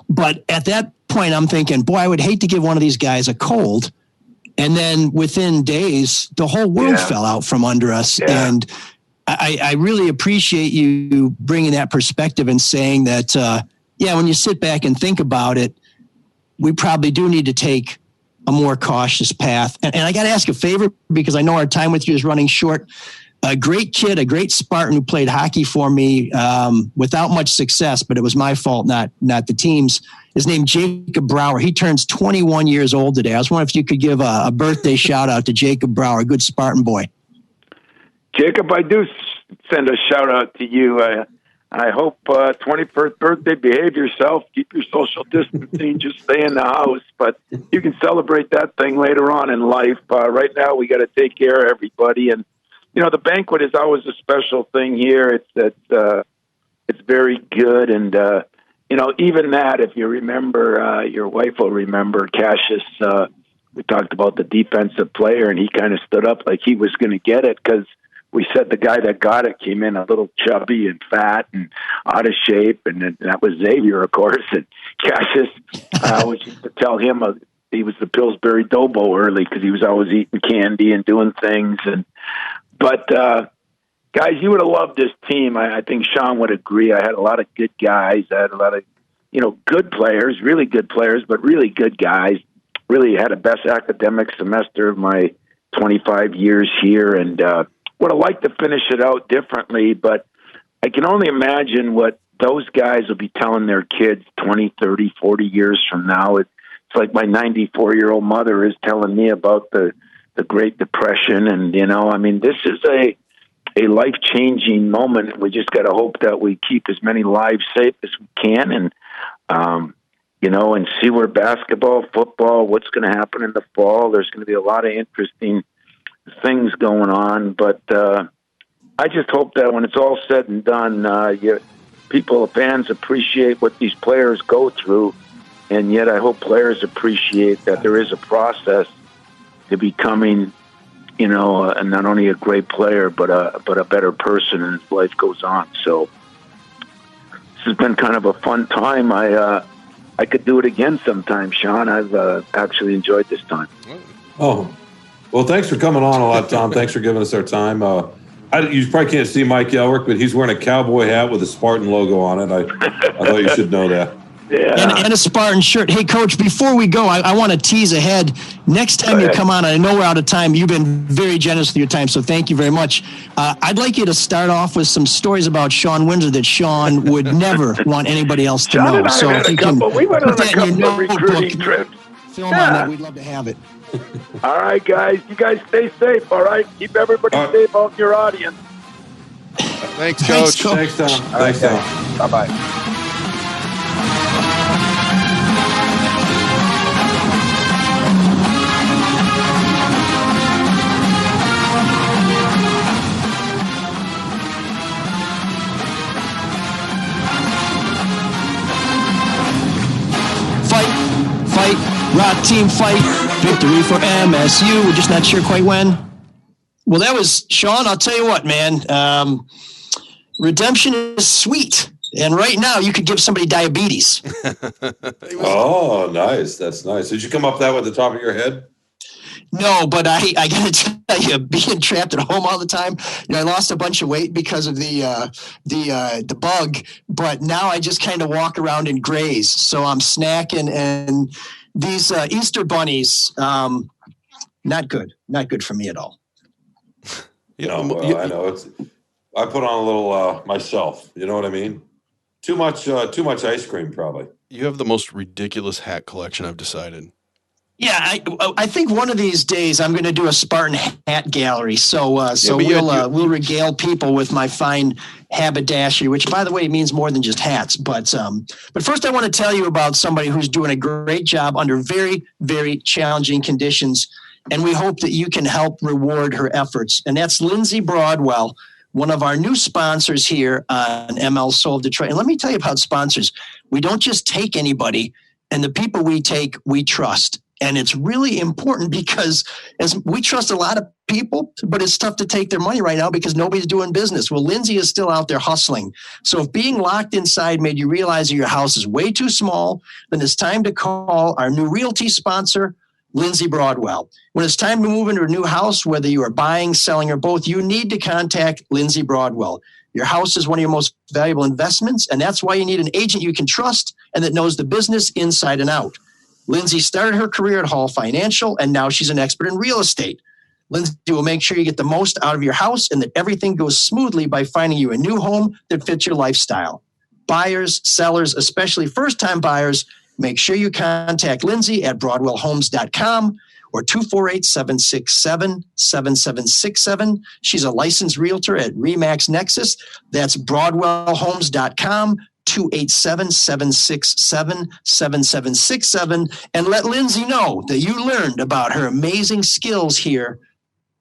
but at that point, I'm thinking, boy, I would hate to give one of these guys a cold, and then within days, the whole world fell out from under us. Yeah. And I really appreciate you bringing that perspective and saying that, when you sit back and think about it, we probably do need to take a more cautious path. And I got to ask a favor because I know our time with you is running short. A great kid, a great Spartan who played hockey for me without much success, but it was my fault, not the team's. His name Jacob Brower. He turns 21 years old today. I was wondering if you could give a birthday shout out to Jacob Brower, a good Spartan boy. Jacob, I do send a shout out to you. I hope 21st birthday, behave yourself, keep your social distancing, just stay in the house. But you can celebrate that thing later on in life. Right now, we got to take care of everybody. And, the banquet is always a special thing here. It's very good. And, even that, if you remember, your wife will remember Cassius. We talked about the defensive player, and he kind of stood up like he was going to get it because we said the guy that got it came in a little chubby and fat and out of shape, and that was Xavier, of course. And Cassius, I always used to tell him he was the Pillsbury Doughboy early because he was always eating candy and doing things. But guys, you would have loved this team. I think Sean would agree. I had a lot of good guys. I had a lot of good players, really good players, but really good guys. Really had a best academic semester of my 25 years here, and would have liked to finish it out differently, but I can only imagine what those guys will be telling their kids 20, 30, 40 years from now. It's like my 94-year-old mother is telling me about the Great Depression. And, this is a life-changing moment. We just got to hope that we keep as many lives safe as we can and, and see where basketball, football, what's going to happen in the fall. There's going to be a lot of interesting things going on, but I just hope that when it's all said and done, fans appreciate what these players go through, and yet I hope players appreciate that there is a process to becoming, not only a great player but a better person as life goes on. So has been kind of a fun time. I could do it again sometime, Sean. I've actually enjoyed this time. Oh, well, thanks for coming on a lot, Tom. Thanks for giving us our time. You probably can't see Mike Elrick, but he's wearing a cowboy hat with a Spartan logo on it. I thought you should know that. Yeah. And a Spartan shirt. Hey, Coach, before we go, I want to tease ahead. Next time you come on, I know we're out of time. You've been very generous with your time, so thank you very much. I'd like you to start off with some stories about Sean Windsor that Sean would never want anybody else to know. So if you can we went on a couple of recruiting trips. Film on that. We'd love to have it. All right, guys. You guys stay safe, all right? Keep everybody safe out in your audience. Thanks, Coach. Thanks, Tom. Thanks, Tom. Bye-bye. Fight, Rock Team fight, victory for MSU. We're just not sure quite when. Well, that was Sean. I'll tell you what, man. Redemption is sweet. And right now, you could give somebody diabetes. Oh, nice. That's nice. Did you come up that with the top of your head? No, but I got to tell you, being trapped at home all the time, I lost a bunch of weight because of the bug. But now I just kind of walk around and graze. So I'm snacking, and these Easter bunnies, not good for me at all. I know. I put on a little myself. You know what I mean? Too much ice cream, probably. You have the most ridiculous hat collection, I've decided. Yeah, I think one of these days I'm going to do a Spartan hat gallery. So we'll regale people with my fine haberdashery, which, by the way, means more than just hats. But first, I want to tell you about somebody who's doing a great job under very, very challenging conditions, and we hope that you can help reward her efforts. And that's Lindsay Broadwell, one of our new sponsors here on ML Soul of Detroit. And let me tell you about sponsors. We don't just take anybody, and the people we take, we trust. And it's really important because as we trust a lot of people, but it's tough to take their money right now because nobody's doing business. Well, Lindsay is still out there hustling. So if being locked inside made you realize that your house is way too small, then it's time to call our new realty sponsor, Lindsay Broadwell. When it's time to move into a new house, whether you are buying, selling, or both, you need to contact Lindsay Broadwell. Your house is one of your most valuable investments, and that's why you need an agent you can trust and that knows the business inside and out. Lindsay started her career at Hall Financial, and now she's an expert in real estate. Lindsay will make sure you get the most out of your house and that everything goes smoothly by finding you a new home that fits your lifestyle. Buyers, sellers, especially first-time buyers, make sure you contact Lindsay at BroadwellHomes.com or 248-767-7767. She's a licensed realtor at RE/MAX Nexus. That's BroadwellHomes.com. 287-767-7767, and let Lindsay know that you learned about her amazing skills here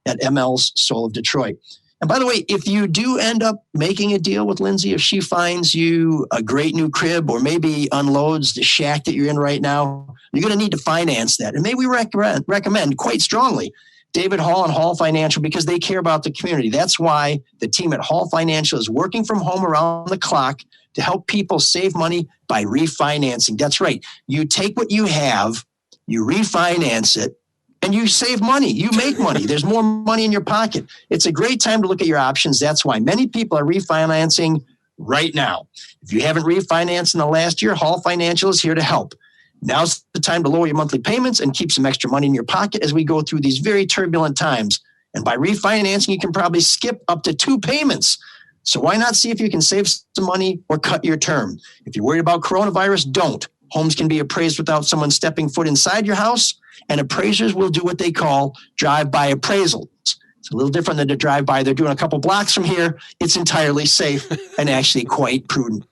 at ML's Soul of Detroit. And by the way, if you do end up making a deal with Lindsay, if she finds you a great new crib or maybe unloads the shack that you're in right now, you're going to need to finance that. And maybe we recommend quite strongly David Hall and Hall Financial because they care about the community. That's why the team at Hall Financial is working from home around the clock to help people save money by refinancing. That's right. You take what you have, you refinance it, and you save money. You make money. There's more money in your pocket. It's a great time to look at your options. That's why many people are refinancing right now. If you haven't refinanced in the last year, Hall Financial is here to help. Now's the time to lower your monthly payments and keep some extra money in your pocket as we go through these very turbulent times. And by refinancing, you can probably skip up to 2 payments. So why not see if you can save some money or cut your term? If you're worried about coronavirus, don't. Homes can be appraised without someone stepping foot inside your house, and appraisers will do what they call drive-by appraisals. It's a little different than a drive-by. They're doing a couple blocks from here. It's entirely safe and actually quite prudent.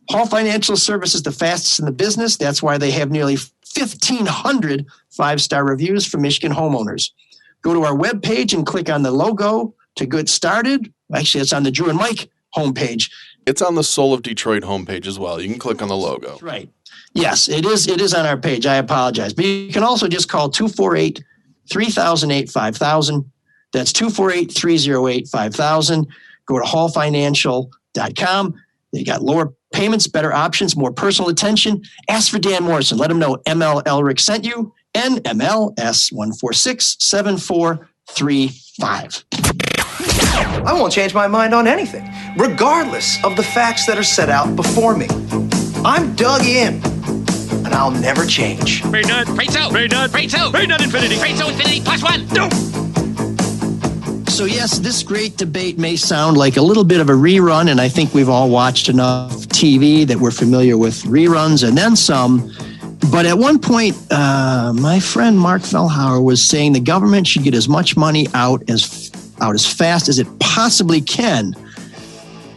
Hall Financial Service is the fastest in the business. That's why they have nearly 1,500 5-star reviews from Michigan homeowners. Go to our webpage and click on the logo to get started. Actually, it's on the Drew and Mike homepage. It's on the Soul of Detroit homepage as well. You can click on the logo. That's right. Yes, it is. It is on our page. I apologize. But you can also just call 248-3008-5000. That's 248-308-5000. Go to hallfinancial.com. They got lower payments, better options, more personal attention. Ask for Dan Morrison. Let him know ML Elric sent you. NMLS 1467435. I won't change my mind on anything, regardless of the facts that are set out before me. I'm dug in, and I'll never change. Freight nut. Freight out. Freight nut. Freight out. Freight nut infinity. Freight out infinity +1. No. So yes, this great debate may sound like a little bit of a rerun, and I think we've all watched enough TV that we're familiar with reruns and then some. But at one point, my friend Mark Fellhauer was saying the government should get as much money out as fast as it possibly can.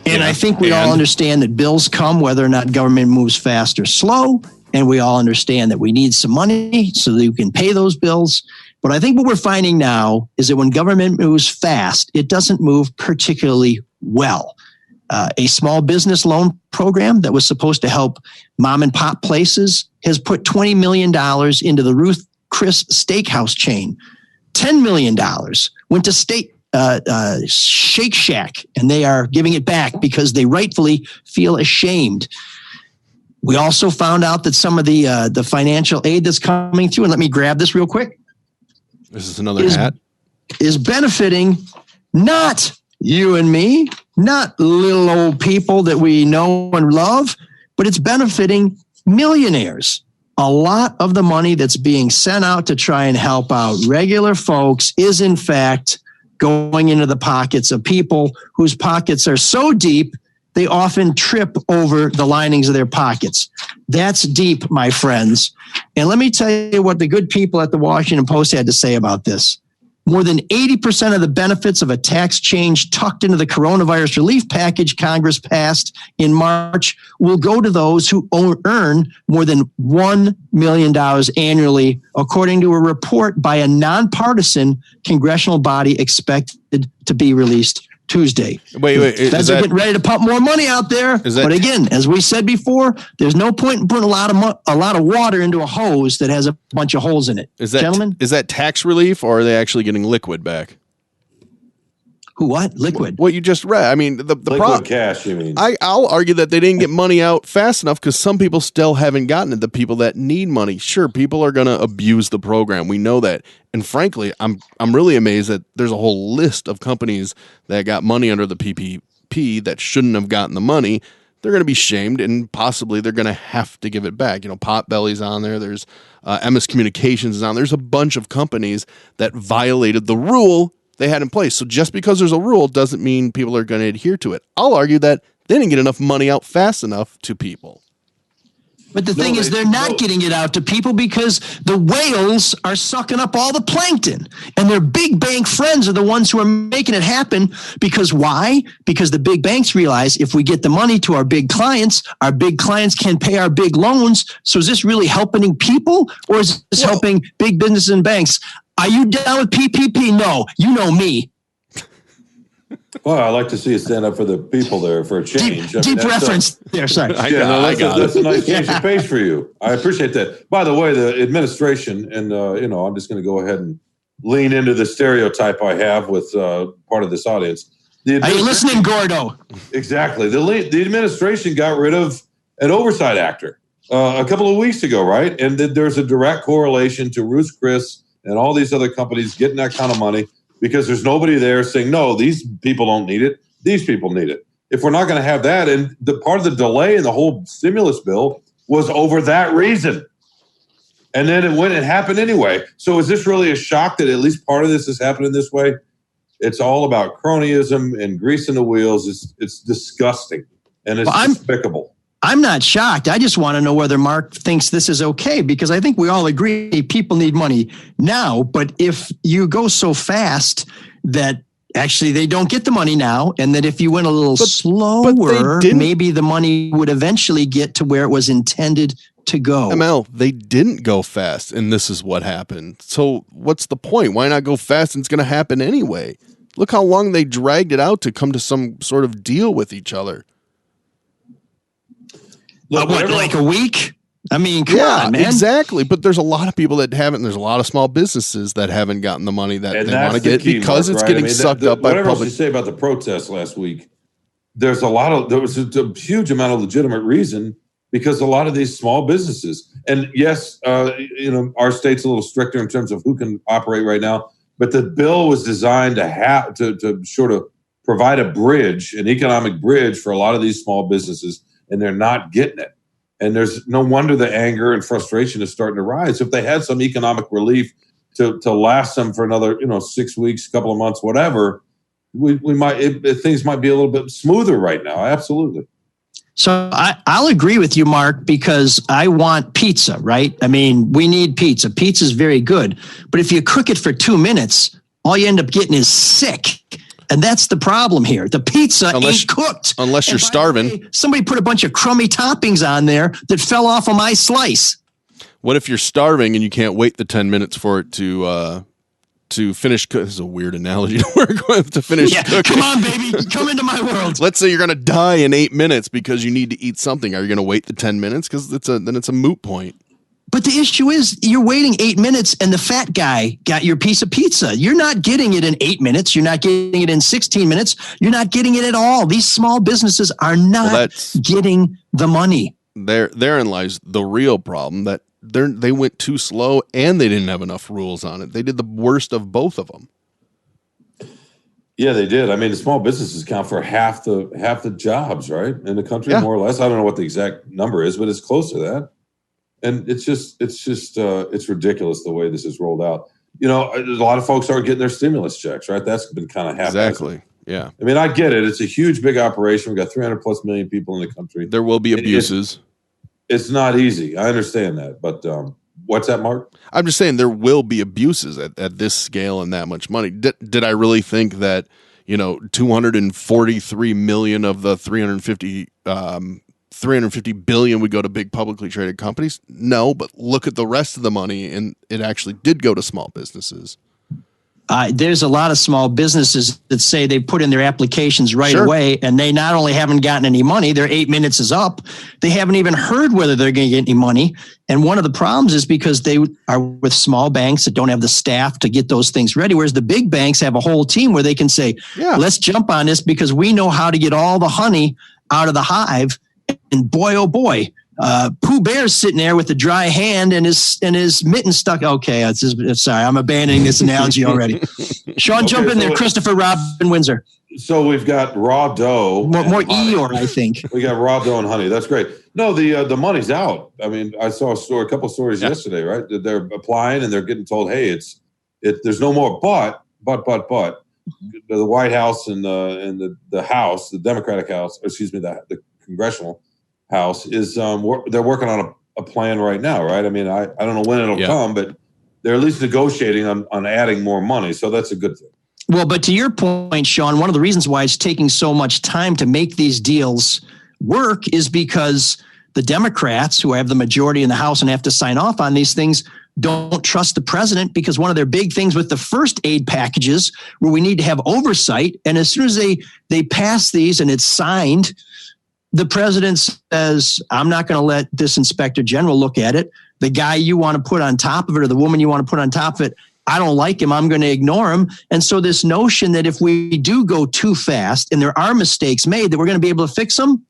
And I think we all understand that bills come whether or not government moves fast or slow. And we all understand that we need some money so that you can pay those bills. But I think what we're finding now is that when government moves fast, it doesn't move particularly well. A small business loan program that was supposed to help mom and pop places has put $20 million into the Ruth Chris Steakhouse chain. $10 million went to Shake Shack, and they are giving it back because they rightfully feel ashamed. We also found out that some of the financial aid that's coming through, and let me grab this real quick. This is another hat. Is benefiting not you and me, not little old people that we know and love, but it's benefiting millionaires. A lot of the money that's being sent out to try and help out regular folks is in fact going into the pockets of people whose pockets are so deep they often trip over the linings of their pockets. That's deep, my friends. And let me tell you what the good people at the Washington Post had to say about this. More than 80% of the benefits of a tax change tucked into the coronavirus relief package Congress passed in March will go to those who earn more than $1 million annually, according to a report by a nonpartisan congressional body expected to be released Tuesday. Wait. Feds are getting ready to pump more money out there. But again, as we said before, there's no point in putting a lot of water into a hose that has a bunch of holes in it. Gentlemen? Is that tax relief, or are they actually getting liquid back? Who what? Liquid. What you just read. I mean, the liquid cash, you mean? I'll argue that they didn't get money out fast enough because some people still haven't gotten it. The people that need money. Sure, people are going to abuse the program. We know that. And frankly, I'm really amazed that there's a whole list of companies that got money under the PPP that shouldn't have gotten the money. They're going to be shamed, and possibly they're going to have to give it back. You know, Potbelly's on there. There's MS Communications is on. There's a bunch of companies that violated the rule they had in place. So just because there's a rule doesn't mean people are going to adhere to it. I'll argue that they didn't get enough money out fast enough to people. But the thing is, they're not getting it out to people because the whales are sucking up all the plankton. And their big bank friends are the ones who are making it happen. Because why? Because the big banks realize if we get the money to our big clients can pay our big loans. So is this really helping people, or is this helping big businesses and banks? Are you down with PPP? No. You know me. Well, I like to see you stand up for the people there for a change. Deep reference there, sorry. That's a nice change of pace for you. I appreciate that. By the way, the administration, and I'm just going to go ahead and lean into the stereotype I have with part of this audience. Are you listening, Gordo? Exactly. The administration got rid of an oversight actor a couple of weeks ago, right? And there's a direct correlation to Ruth Chris and all these other companies getting that kind of money because there's nobody there saying, no, these people don't need it. These people need it. If we're not going to have that, and the part of the delay in the whole stimulus bill was over that reason. And then it happened anyway. So is this really a shock that at least part of this is happening this way? It's all about cronyism and greasing the wheels. It's disgusting and it's despicable. I'm not shocked. I just want to know whether Mark thinks this is okay, because I think we all agree people need money now. But if you go so fast that actually they don't get the money now, and that if you went a little slower, maybe the money would eventually get to where it was intended to go. ML, they didn't go fast, and this is what happened. So what's the point? Why not go fast? And it's going to happen anyway. Look how long they dragged it out to come to some sort of deal with each other. Like a week? I mean, come on, man. Exactly. But there's a lot of people that haven't. There's a lot of small businesses that haven't gotten the money that they want to get because it's getting sucked up by public. public. Whatever else you say about the protests last week, there was a huge amount of legitimate reason because a lot of these small businesses, and yes, our state's a little stricter in terms of who can operate right now, but the bill was designed to sort of provide a bridge, an economic bridge for a lot of these small businesses, and they're not getting it. And there's no wonder the anger and frustration is starting to rise. If they had some economic relief to last them for another, 6 weeks, couple of months, whatever, things might be a little bit smoother right now. Absolutely. So I'll agree with you, Mark, because I want pizza, right? I mean, we need pizza. Pizza's very good. But if you cook it for 2 minutes, all you end up getting is sick. And that's the problem here. The pizza ain't cooked. Unless you're starving. Way, somebody put a bunch of crummy toppings on there that fell off of my slice. What if you're starving and you can't wait the 10 minutes for it to finish cooking? This is a weird analogy to work with, to finish cooking. Come on, baby. Come into my world. Let's say you're going to die in 8 minutes because you need to eat something. Are you going to wait the 10 minutes? Because then it's a moot point. But the issue is you're waiting 8 minutes and the fat guy got your piece of pizza. You're not getting it in 8 minutes. You're not getting it in 16 minutes. You're not getting it at all. These small businesses are not getting the money. Therein lies the real problem, that they went too slow and they didn't have enough rules on it. They did the worst of both of them. Yeah, they did. I mean, the small businesses account for half the jobs, right, in the country, more or less. I don't know what the exact number is, but it's close to that. And it's ridiculous the way this is rolled out. A lot of folks aren't getting their stimulus checks, right? That's been kind of happening. Exactly. Yeah. I mean, I get it. It's a huge, big operation. We've got 300 plus million people in the country. There will be abuses. It's not easy. I understand that. But what's that, Mark? I'm just saying there will be abuses at this scale and that much money. Did I really think that, 243 million of the 350 billion would go to big publicly traded companies? No, but look at the rest of the money, and it actually did go to small businesses. There's a lot of small businesses that say they put in their applications right away, and they not only haven't gotten any money, their 8 minutes is up. They haven't even heard whether they're going to get any money. And one of the problems is because they are with small banks that don't have the staff to get those things ready, whereas the big banks have a whole team where they can say, let's jump on this because we know how to get all the honey out of the hive. And boy, oh boy, Pooh Bear's sitting there with a dry hand and his mitten stuck. Okay, sorry, I'm abandoning this analogy already. Sean, jump in there. Christopher Robin Windsor. So we've got raw dough. More Eeyore, I think. We got raw dough and honey. That's great. No, the money's a couple of stories yesterday, right? They're applying and they're getting told, hey, there's no more. But the White House and the House, the Democratic House, the Congressional House is they're working on a plan right now, right? I mean, I don't know when it'll come, but they're at least negotiating on adding more money, so that's a good thing. Well, but to your point, Sean, one of the reasons why it's taking so much time to make these deals work is because the Democrats, who have the majority in the House and have to sign off on these things, don't trust the president, because one of their big things with the first aid packages where we need to have oversight, and as soon as they pass these and it's signed, the president says, I'm not going to let this inspector general look at it. The guy you want to put on top of it or the woman you want to put on top of it, I don't like him. I'm going to ignore him. And so this notion that if we do go too fast and there are mistakes made, that we're going to be able to fix them,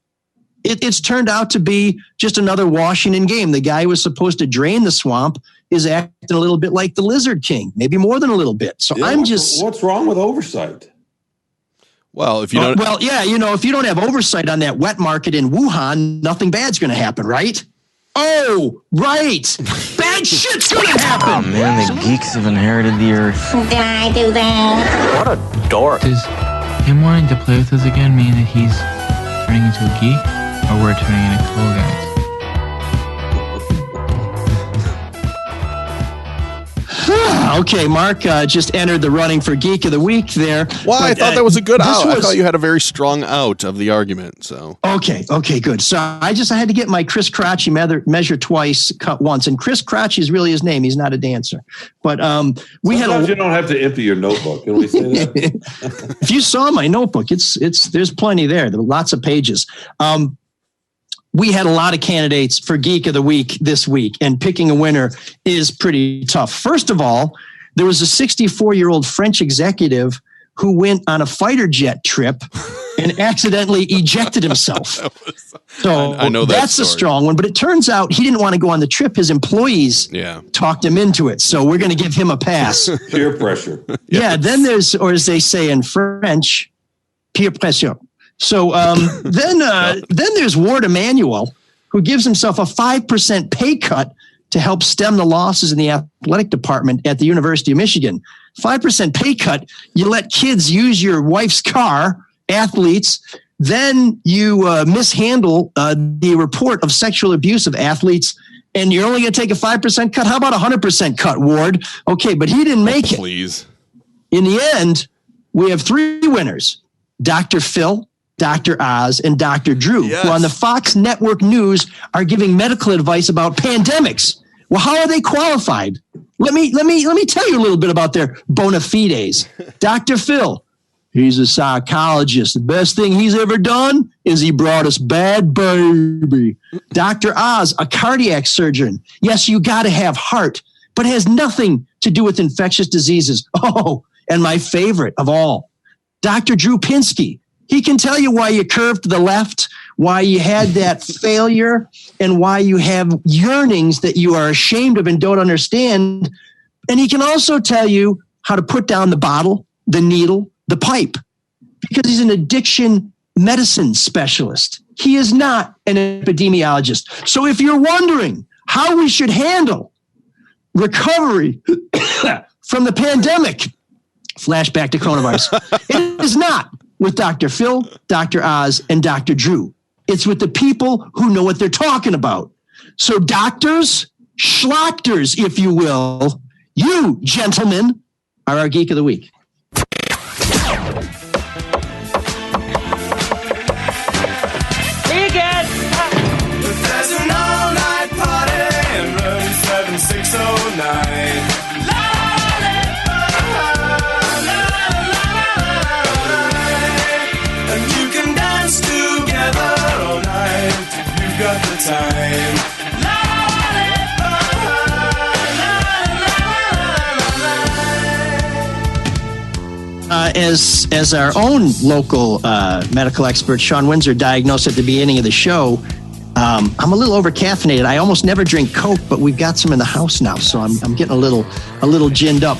it's turned out to be just another Washington game. The guy who was supposed to drain the swamp is acting a little bit like the Lizard King, maybe more than a little bit. So what's wrong with oversight? Well, if you don't, if you don't have oversight on that wet market in Wuhan, nothing bad's going to happen, right? Oh, right. Bad shit's going to happen. Oh, man, the geeks have inherited the earth. Did I do that? What a dork. Does him wanting to play with us again mean that he's turning into a geek, or we're turning into cool guys? Okay, Mark just entered the running for Geek of the Week there. Well, I thought that was a good out. I thought you had a very strong out of the argument. So Okay, good. So I had to get my Chris Crotchy measure twice, cut once. And Chris Crotchy is really his name. He's not a dancer. But you don't have to empty your notebook. Can we say that? If you saw my notebook, there's plenty there. There were lots of pages. We had a lot of candidates for Geek of the Week this week, and picking a winner is pretty tough. First of all, there was a 64-year-old French executive who went on a fighter jet trip and accidentally ejected himself. So I know that's a strong one. But it turns out he didn't want to go on the trip. His employees talked him into it. So we're going to give him a pass. Peer pressure. Yeah. Then there's, or as they say in French, peer pressure. So then there's Ward Emanuel, who gives himself a 5% pay cut to help stem the losses in the athletic department at the University of Michigan. 5% pay cut. You let kids use your wife's car, athletes. Then you mishandle the report of sexual abuse of athletes, and you're only going to take a 5% cut. How about 100% cut, Ward? Okay, but he didn't make it. Please. In the end, we have 3 winners: Dr. Phil, Dr. Oz, and Dr. Drew, who on the Fox Network News are giving medical advice about pandemics. Well, how are they qualified? Let me tell you a little bit about their bona fides. Dr. Phil, he's a psychologist. The best thing he's ever done is he brought us Bad Baby. Dr. Oz, a cardiac surgeon. Yes, you got to have heart, but it has nothing to do with infectious diseases. Oh, and my favorite of all, Dr. Drew Pinsky. He can tell you why you curved to the left, why you had that failure, and why you have yearnings that you are ashamed of and don't understand. And he can also tell you how to put down the bottle, the needle, the pipe, because he's an addiction medicine specialist. He is not an epidemiologist. So if you're wondering how we should handle recovery from the pandemic, flashback to coronavirus, it is not with Dr. Phil, Dr. Oz, and Dr. Drew. It's with the people who know what they're talking about. So doctors, schlochters, if you will, you gentlemen are our Geek of the Week. There's an all-night party in room 7609. And you can dance together all night if you've got the time. As our own local medical expert, Sean Windsor, diagnosed at the beginning of the show, I'm a little over-caffeinated. I almost never drink Coke, but we've got some in the house now, so I'm getting a little ginned up.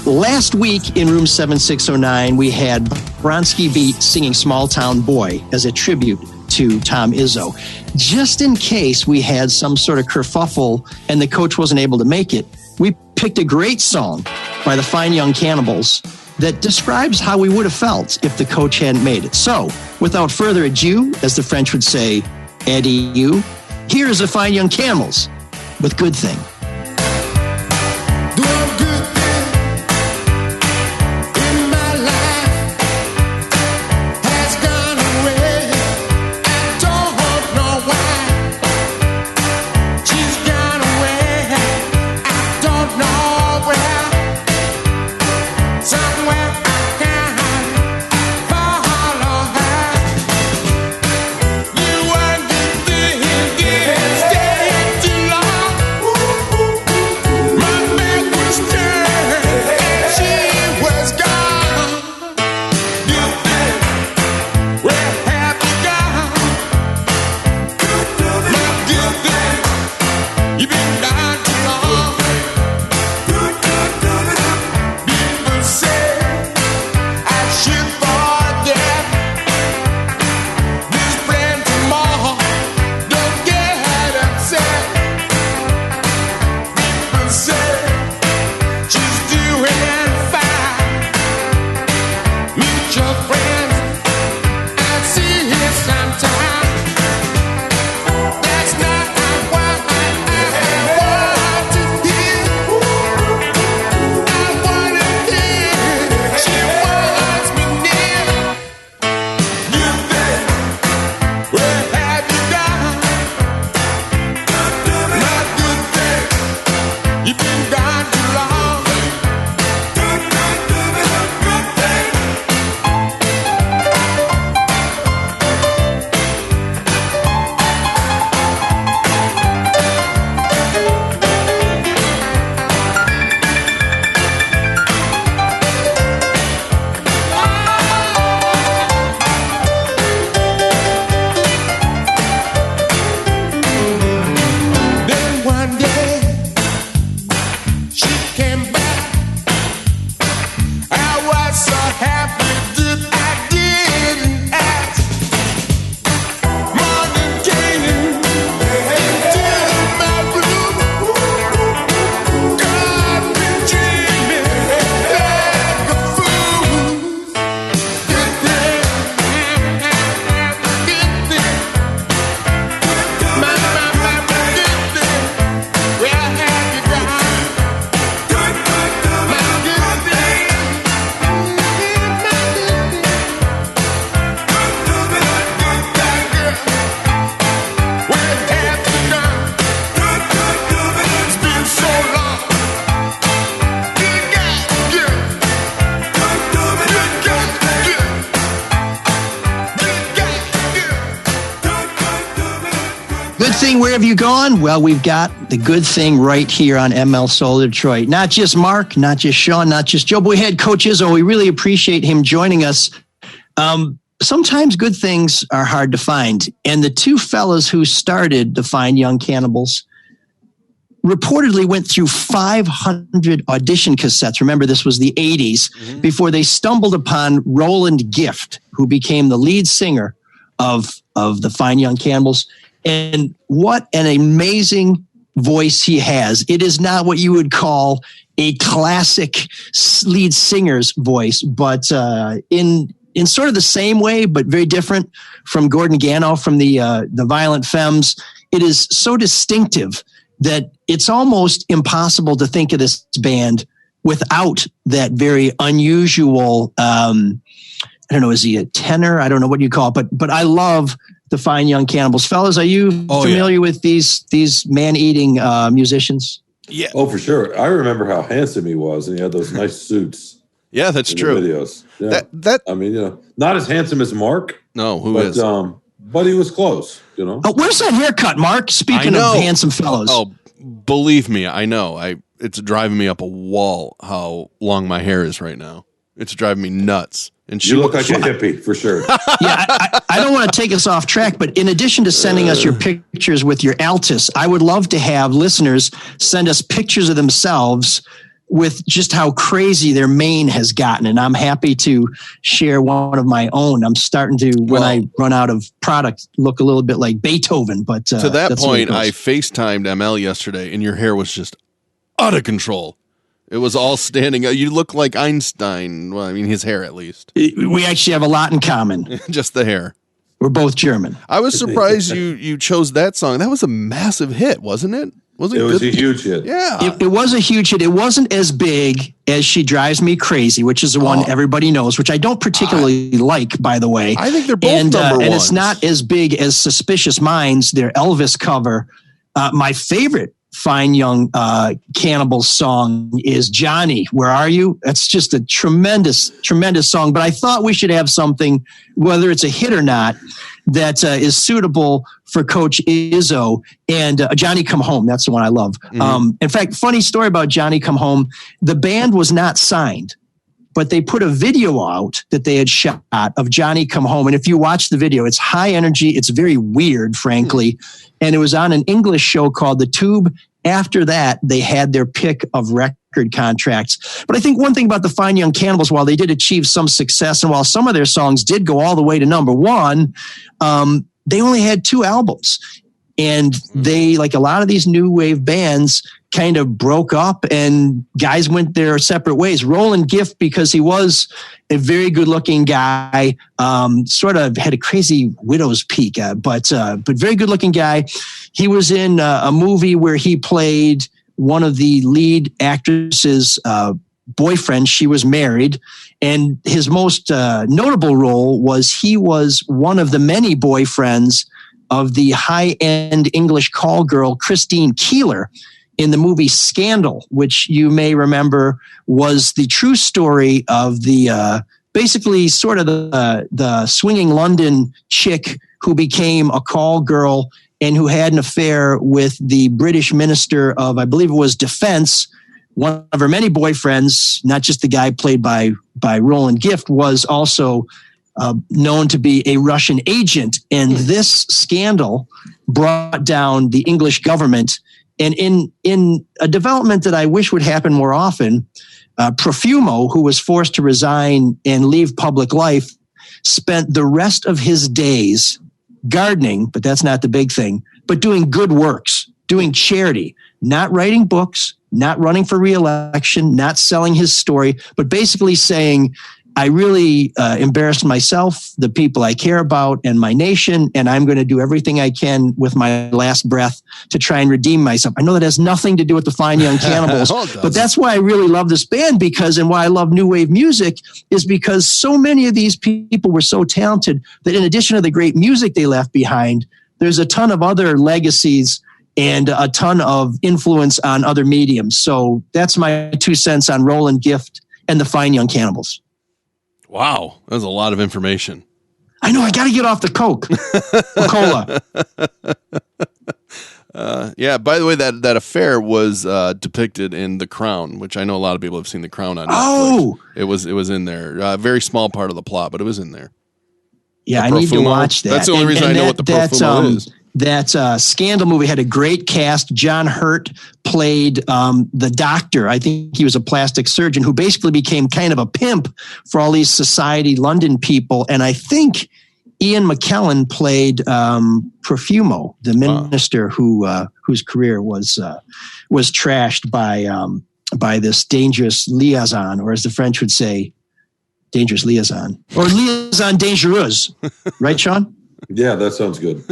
Last week in room 7609, we had Bronski Beat singing Small Town Boy as a tribute to Tom Izzo. Just in case we had some sort of kerfuffle and the coach wasn't able to make it, we picked a great song by the Fine Young Cannibals that describes how we would have felt if the coach hadn't made it. So, without further ado, as the French would say, adieu, here's the Fine Young Cannibals with Good Thing. You and the thing, stay too long. thinking, where have you gone? Well, we've got the good thing right here on ML Solar Detroit. Not just Mark, not just Sean, not just Joe, but we had Coach Izzo. We really appreciate him joining us. Sometimes good things are hard to find. And the two fellas who started the Fine Young Cannibals reportedly went through 500 audition cassettes. Remember, this was the 80s, before they stumbled upon Roland Gift, who became the lead singer of the Fine Young Cannibals. And what an amazing voice he has. It is not what you would call a classic lead singer's voice, but in sort of the same way, but very different from Gordon Gano from the Violent Femmes. It is so distinctive that it's almost impossible to think of this band without that very unusual, I don't know, is he a tenor? I don't know what you call it, but I love the Fine Young Cannibals. Fellas, are you familiar with these man-eating musicians? Yeah. Oh, for sure. I remember how handsome he was, and he had those nice suits. Yeah, that's true. Videos. Yeah. I mean, not as handsome as Mark. No, who but, is? But he was close, Oh, where's that haircut, Mark? Speaking of handsome fellows. Oh, believe me, I know. It's driving me up a wall how long my hair is right now. It's driving me nuts. And you look like a hippie, for sure. Yeah, I don't want to take us off track, but in addition to sending us your pictures with your Altus, I would love to have listeners send us pictures of themselves with just how crazy their mane has gotten. And I'm happy to share one of my own. I'm starting to, when I run out of product, look a little bit like Beethoven. But to that point, I FaceTimed ML yesterday, and your hair was just out of control. It was all standing. You look like Einstein. Well, I mean, his hair at least. We actually have a lot in common. Just the hair. We're both German. I was surprised you chose that song. That was a massive hit, wasn't it? It was a huge hit. Yeah. It was a huge hit. It wasn't as big as She Drives Me Crazy, which is the one everybody knows, which I don't particularly like, by the way. I think they're both number ones. And it's not as big as Suspicious Minds, their Elvis cover. My favorite Fine Young Cannibals song is Johnny, Where Are You? That's just a tremendous, tremendous song. But I thought we should have something, whether it's a hit or not, that is suitable for Coach Izzo. And Johnny Come Home, that's the one I love. In fact, funny story about Johnny Come Home, the band was not signed, but they put a video out that they had shot of Johnny Come Home. And if you watch the video, it's high energy. It's very weird, frankly. And it was on an English show called The Tube. After that, they had their pick of record contracts. But I think one thing about the Fine Young Cannibals, while they did achieve some success, and while some of their songs did go all the way to number one, they only had 2 albums. And they, like a lot of these new wave bands, kind of broke up and guys went their separate ways. Roland Gift, because he was a very good looking guy, sort of had a crazy widow's peak, but very good looking guy. He was in a movie where he played one of the lead actresses' boyfriend. She was married. And his most notable role was he was one of the many boyfriends of the high-end English call girl, Christine Keeler, in the movie Scandal, which you may remember was the true story of the basically sort of the swinging London chick who became a call girl and who had an affair with the British Minister of, I believe it was Defense. One of her many boyfriends, not just the guy played by Roland Gift, was also known to be a Russian agent. And this scandal brought down the English government. And in a development that I wish would happen more often, Profumo, who was forced to resign and leave public life, spent the rest of his days gardening, but that's not the big thing, but doing good works, doing charity, not writing books, not running for re-election, not selling his story, but basically saying, I really embarrassed myself, the people I care about, and my nation, and I'm going to do everything I can with my last breath to try and redeem myself. I know that has nothing to do with the Fine Young Cannibals, but that's why I really love this band, and why I love new wave music is because so many of these people were so talented that in addition to the great music they left behind, there's a ton of other legacies and a ton of influence on other mediums. So that's my 2 cents on Roland Gift and the Fine Young Cannibals. Wow, that was a lot of information. I know. I got to get off the Coke. Cola. Yeah. By the way, that affair was depicted in The Crown, which I know a lot of people have seen The Crown on Netflix. Oh, it was in there. A very small part of the plot, but it was in there. Yeah, The I need to Profumo. watch that. That's the only reason I know what the Profumo is. That Scandal movie had a great cast. John Hurt played the doctor. I think he was a plastic surgeon who basically became kind of a pimp for all these Society London people. And I think Ian McKellen played Profumo, the minister whose career was trashed by this dangerous liaison, or as the French would say, dangerous liaison, or liaison dangereuse. Right, Sean? Yeah, that sounds good.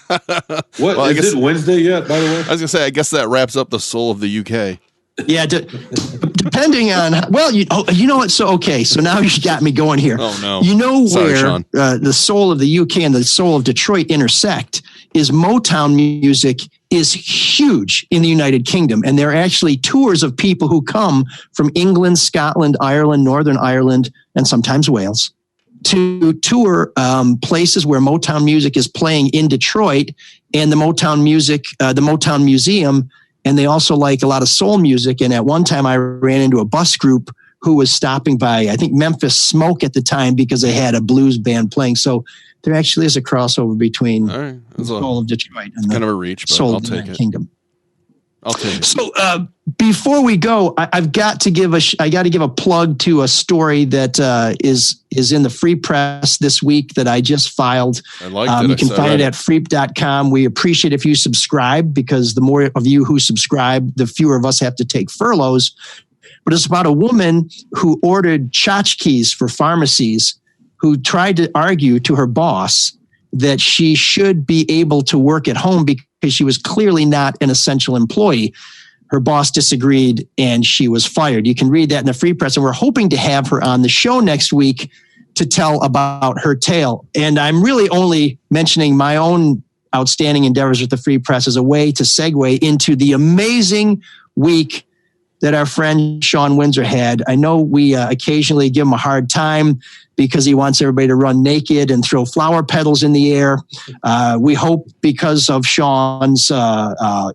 Is it Wednesday yet, by the way? I was going to say, I guess that wraps up the soul of the UK. Yeah, depending on, you know what? So now you got me going here. Oh, no. You know Sorry, where Sean. The soul of the UK and the soul of Detroit intersect is Motown music is huge in the United Kingdom. And there are actually tours of people who come from England, Scotland, Ireland, Northern Ireland, and sometimes Wales to tour places where Motown music is playing in Detroit, and the Motown Museum. And they also like a lot of soul music. And at one time I ran into a bus group who was stopping by, I think, Memphis Smoke at the time, because they had a blues band playing. So there actually is a crossover between the soul of Detroit and kind of a reach, but soul I'll of the take United it. Kingdom. I'll take it. So before we go, I've got to give a plug to a story that is in the Free Press this week that I just filed. I like that. You can find it at freep.com. We appreciate if you subscribe, because the more of you who subscribe, the fewer of us have to take furloughs. But it's about a woman who ordered tchotchkes for pharmacies, who tried to argue to her boss that she should be able to work at home because she was clearly not an essential employee. Her boss disagreed and she was fired. You can read that in the Free Press. And we're hoping to have her on the show next week to tell about her tale. And I'm really only mentioning my own outstanding endeavors with the Free Press as a way to segue into the amazing week that our friend Sean Windsor had. I know we occasionally give him a hard time because he wants everybody to run naked and throw flower petals in the air. We hope, because of Sean's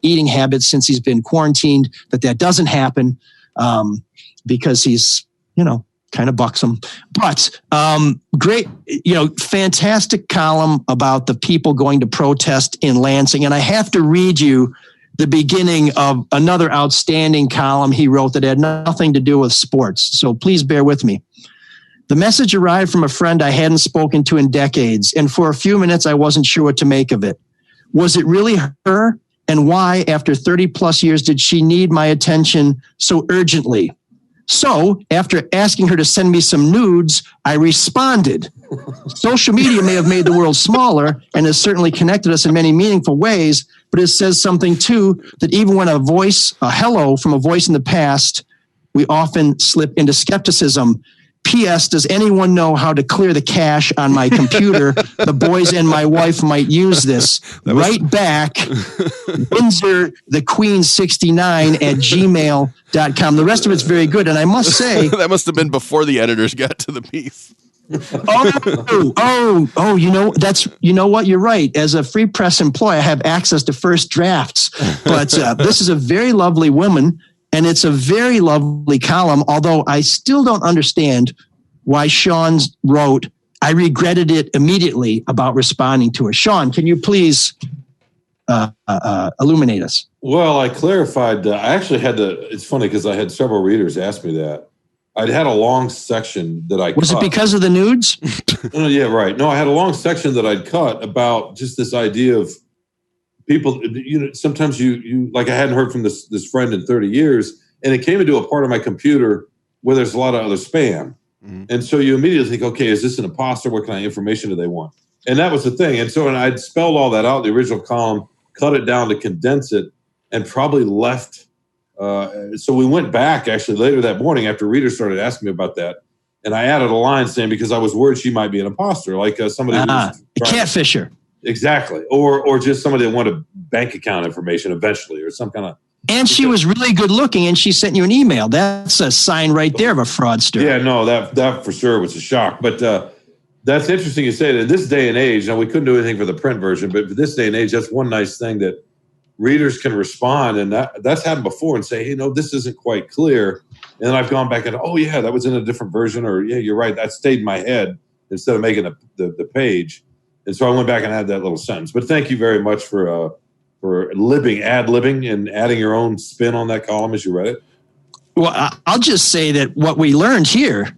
eating habits since he's been quarantined, that doesn't happen, because he's, kind of buxom. But great, fantastic column about the people going to protest in Lansing. And I have to read you the beginning of another outstanding column he wrote that had nothing to do with sports. So please bear with me. The message arrived from a friend I hadn't spoken to in decades, and for a few minutes I wasn't sure what to make of it. Was it really her? And why, after 30 plus years, did she need my attention so urgently? So, after asking her to send me some nudes, I responded. Social media may have made the world smaller and has certainly connected us in many meaningful ways, but it says something too, that even when a hello from a voice in the past, we often slip into skepticism. P.S. Does anyone know how to clear the cache on my computer? The boys and my wife might use this. Right back, Windsor, the Queen 69 at gmail.com. The rest of it's very good. And I must say, that must have been before the editors got to the piece. You know what? You're right. As a Free Press employee, I have access to first drafts, but this is a very lovely woman. And it's a very lovely column, although I still don't understand why Sean wrote, I regretted it immediately about responding to it. Sean, can you please illuminate us? Well, I clarified. I actually had to, it's funny because I had several readers ask me that. I'd had a long section that I Was cut. it because of the nudes? Yeah, right. No, I had a long section that I'd cut about just this idea of people, sometimes you like, I hadn't heard from this friend in 30 years, and it came into a part of my computer where there's a lot of other spam. Mm-hmm. And so you immediately think, okay, is this an imposter? What kind of information do they want? And that was the thing. And so I'd spelled all that out in the original column, cut it down to condense it, and probably left. So we went back actually later that morning after readers started asking me about that. And I added a line saying, because I was worried she might be an imposter, like somebody who was a catfisher. Exactly. Or just somebody that wanted bank account information eventually, or some kind of. And she was really good looking, and she sent you an email. That's a sign right there of a fraudster. Yeah, no, that for sure was a shock. But That's interesting you say that. In this day and age, now we couldn't do anything for the print version, but for this day and age, that's one nice thing that readers can respond, and that's happened before, and say, hey, no, this isn't quite clear. And then I've gone back and, oh, yeah, that was in a different version, or, yeah, you're right, that stayed in my head instead of making the page. And so I went back and added that little sentence. But thank you very much for ad-libbing and adding your own spin on that column as you read it. Well, I'll just say that what we learned here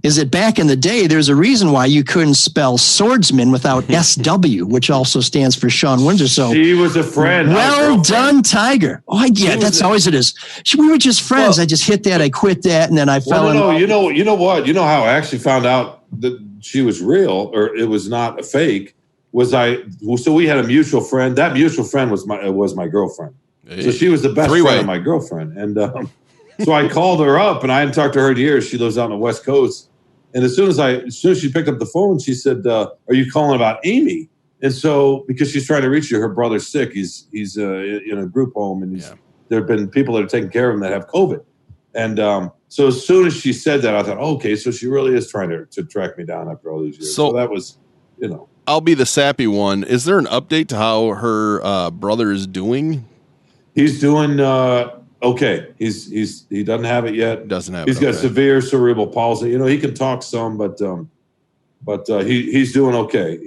is that back in the day, there's a reason why you couldn't spell swordsman without SW, which also stands for Sean Windsor. So she was a friend. Well done, Tiger. Oh, yeah, that's always it is. We were just friends. Well, I just hit that, I quit that, and then I fell in. You know what? You know how I actually found out that she was real, or it was not a fake. So we had a mutual friend. That mutual friend was my girlfriend. Hey. So she was the best friend of my girlfriend, and so I called her up, and I hadn't talked to her in years. She lives out on the West Coast. And as soon as she picked up the phone, she said, "Are you calling about Amy?" And so, because she's trying to reach you, her brother's sick. He's in a group home, and there have been people that are taking care of him that have COVID. And so, as soon as she said that, I thought, okay, so she really is trying to track me down after all these years. So that was, I'll be the sappy one. Is there an update to how her brother is doing? He's doing okay. He doesn't have it yet. He's got severe cerebral palsy. He can talk some, but he's doing okay.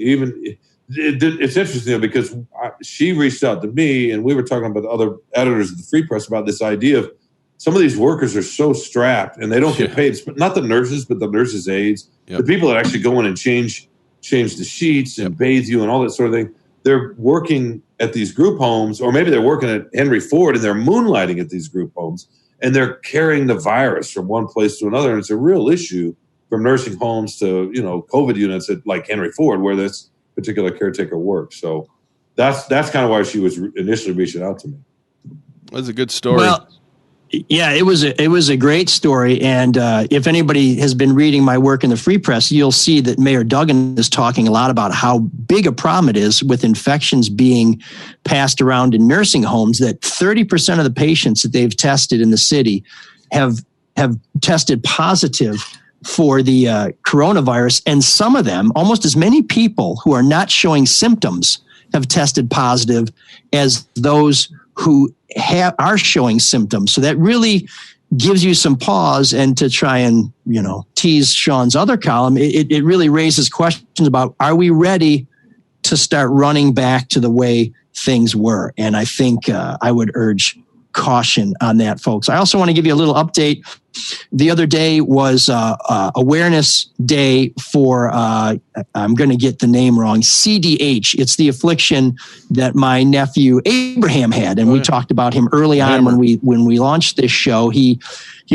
It's interesting because she reached out to me, and we were talking about other editors of the Free Press about this idea of some of these workers are so strapped and they don't get paid. Not the nurses, but the nurses' aides, the people that actually go in and change the sheets and bathe you and all that sort of thing. They're working at these group homes, or maybe they're working at Henry Ford and they're moonlighting at these group homes, and they're carrying the virus from one place to another. And it's a real issue from nursing homes to, COVID units at like Henry Ford, where this particular caretaker works. So that's kind of why she was initially reaching out to me. That's a good story. Well, yeah, it was a great story. And if anybody has been reading my work in the Free Press, you'll see that Mayor Duggan is talking a lot about how big a problem it is with infections being passed around in nursing homes, that 30% of the patients that they've tested in the city have tested positive for the coronavirus. And some of them, almost as many people who are not showing symptoms, have tested positive as those who are showing symptoms. So that really gives you some pause. And to try and, tease Sean's other column, it really raises questions about, are we ready to start running back to the way things were? And I think I would urge caution on that, folks. I also want to give you a little update. The other day was Awareness Day for, I'm going to get the name wrong, CDH. It's the affliction that my nephew Abraham had, and we talked about him early on when we launched this show. He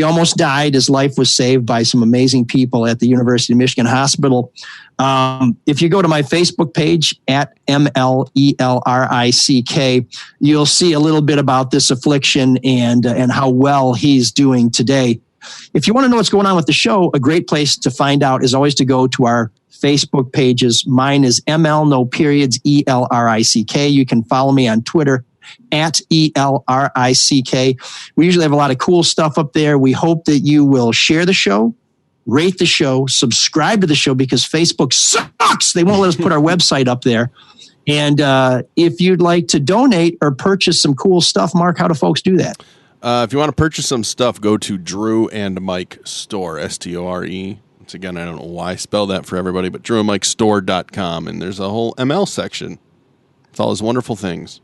almost died. His life was saved by some amazing people at the University of Michigan Hospital. If you go to my Facebook page at MLELRICK, you'll see a little bit about this affliction and how well he's doing today. If you want to know what's going on with the show, a great place to find out is always to go to our Facebook pages. Mine is ML, no periods, ELRICK. You can follow me on Twitter at ELRICK. We usually have a lot of cool stuff up there. We hope that you will share the show, rate the show, subscribe to the show, because Facebook sucks. They won't let us put our website up there. And if you'd like to donate or purchase some cool stuff, Mark, how do folks do that? If you want to purchase some stuff, go to Drew and Mike Store, STORE. Once again, I don't know why I spell that for everybody, but drewandmikestore.com, and there's a whole ML section with all those wonderful things.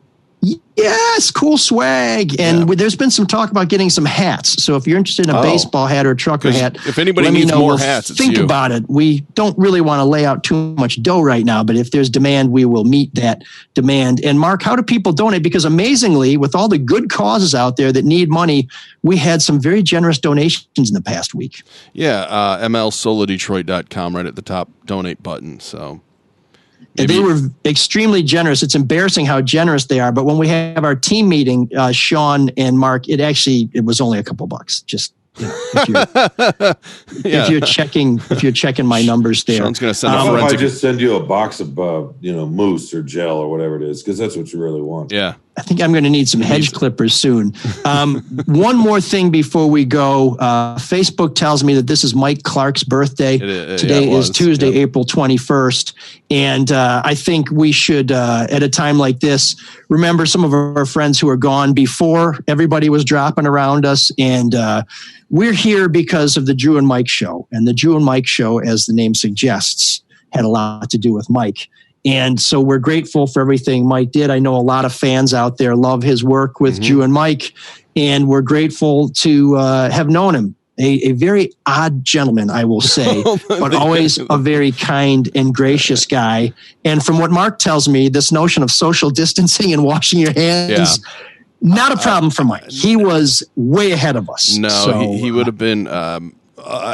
Yes, cool swag. And there's been some talk about getting some hats. So if you're interested in a baseball hat or a trucker hat, if anybody needs more hats, it's think about it. We don't really want to lay out too much dough right now, but if there's demand, we will meet that demand. And Mark, how do people donate? Because amazingly, with all the good causes out there that need money, we had some very generous donations in the past week. Yeah, MLSoloDetroit.com, right at the top, donate button. So they were extremely generous. It's embarrassing how generous they are. But when we have our team meeting, Sean and Mark, it was only a couple bucks. Just if you're checking my numbers there. Sean's going to send if I just send you a box of moose or gel or whatever it is, because that's what you really want. Yeah. I think I'm going to need some hedge clippers soon. One more thing before we go. Facebook tells me that this is Mike Clark's birthday. Today is Tuesday, April 21st. And I think we should, at a time like this, remember some of our friends who are gone before everybody was dropping around us. And we're here because of the Drew and Mike Show. And the Drew and Mike Show, as the name suggests, had a lot to do with Mike. And so we're grateful for everything Mike did. I know a lot of fans out there love his work with Drew and Mike, and we're grateful to have known him. A very odd gentleman, I will say, but always a very kind and gracious guy. And from what Mark tells me, this notion of social distancing and washing your hands, not a problem for Mike. He was way ahead of us. No, so, he would have been...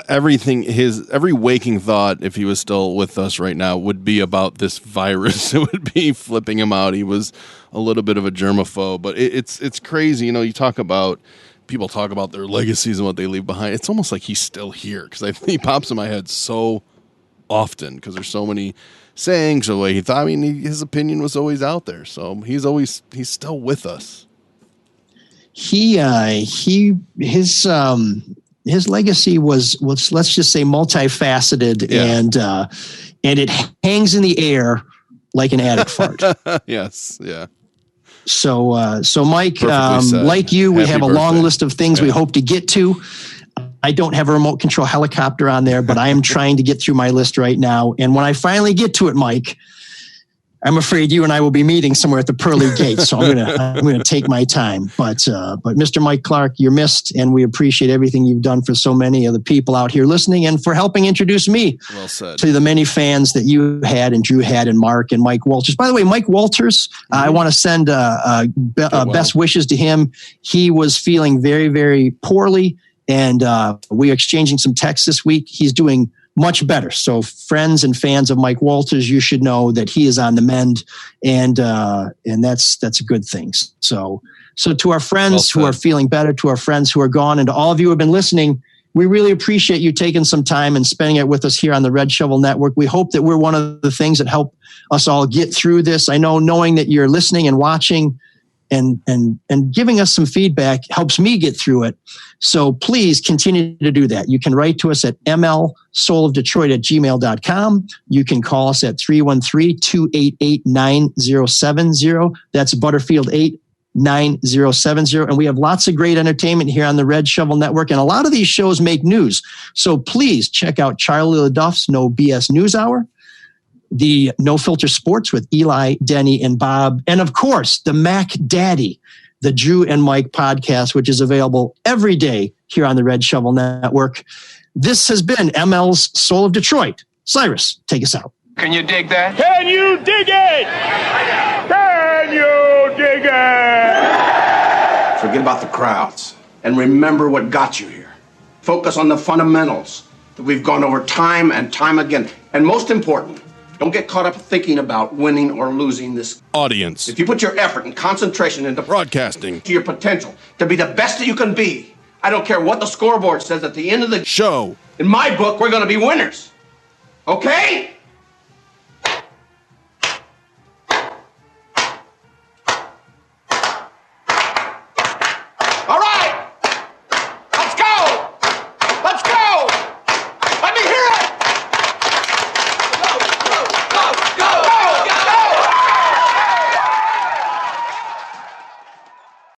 every waking thought, if he was still with us right now, would be about this virus. It would be flipping him out. He was a little bit of a germaphobe, but it's crazy. You know, people talk about their legacies and what they leave behind. It's almost like he's still here because he pops in my head so often because there's so many sayings the way he thought. I mean, his opinion was always out there, so he's still with us. His legacy was let's just say multifaceted, and it hangs in the air like an attic fart. Yes, yeah. So Mike, like you, we have a long list of things we hope to get to. I don't have a remote control helicopter on there, but I am trying to get through my list right now. And when I finally get to it, Mike, I'm afraid you and I will be meeting somewhere at the pearly gates, so I'm gonna take my time. But Mr. Mike Clark, you're missed, and we appreciate everything you've done for so many of the people out here listening, and for helping introduce me to the many fans that you had and Drew had, and Mark and Mike Walters. By the way, Mike Walters, I want to send best wishes to him. He was feeling very, very poorly, and we're exchanging some texts this week. He's doing much better. So friends and fans of Mike Walters, you should know that he is on the mend, and that's a good thing. So to our friends who are feeling better, to our friends who are gone, and to all of you who have been listening, we really appreciate you taking some time and spending it with us here on the Red Shovel Network. We hope that we're one of the things that help us all get through this. I know knowing that you're listening and watching and giving us some feedback helps me get through it. So please continue to do that. You can write to us at mlsoulofdetroit@gmail.com. You can call us at 313-288-9070. That's Butterfield 89070. And we have lots of great entertainment here on the Red Shovel Network. And a lot of these shows make news. So please check out Charlie LaDuff's No BS News Hour, the No Filter Sports with Eli, Denny, and Bob, and of course, the Mac Daddy, the Drew and Mike podcast, which is available every day here on the Red Shovel Network. This has been ML's Soul of Detroit. Cyrus, take us out. Can you dig that? Can you dig it? Can you dig it? Forget about the crowds and remember what got you here. Focus on the fundamentals that we've gone over time and time again. And most important, don't get caught up thinking about winning or losing this audience. If you put your effort and concentration into broadcasting to your potential to be the best that you can be, I don't care what the scoreboard says at the end of the show. In my book, we're going to be winners. Okay?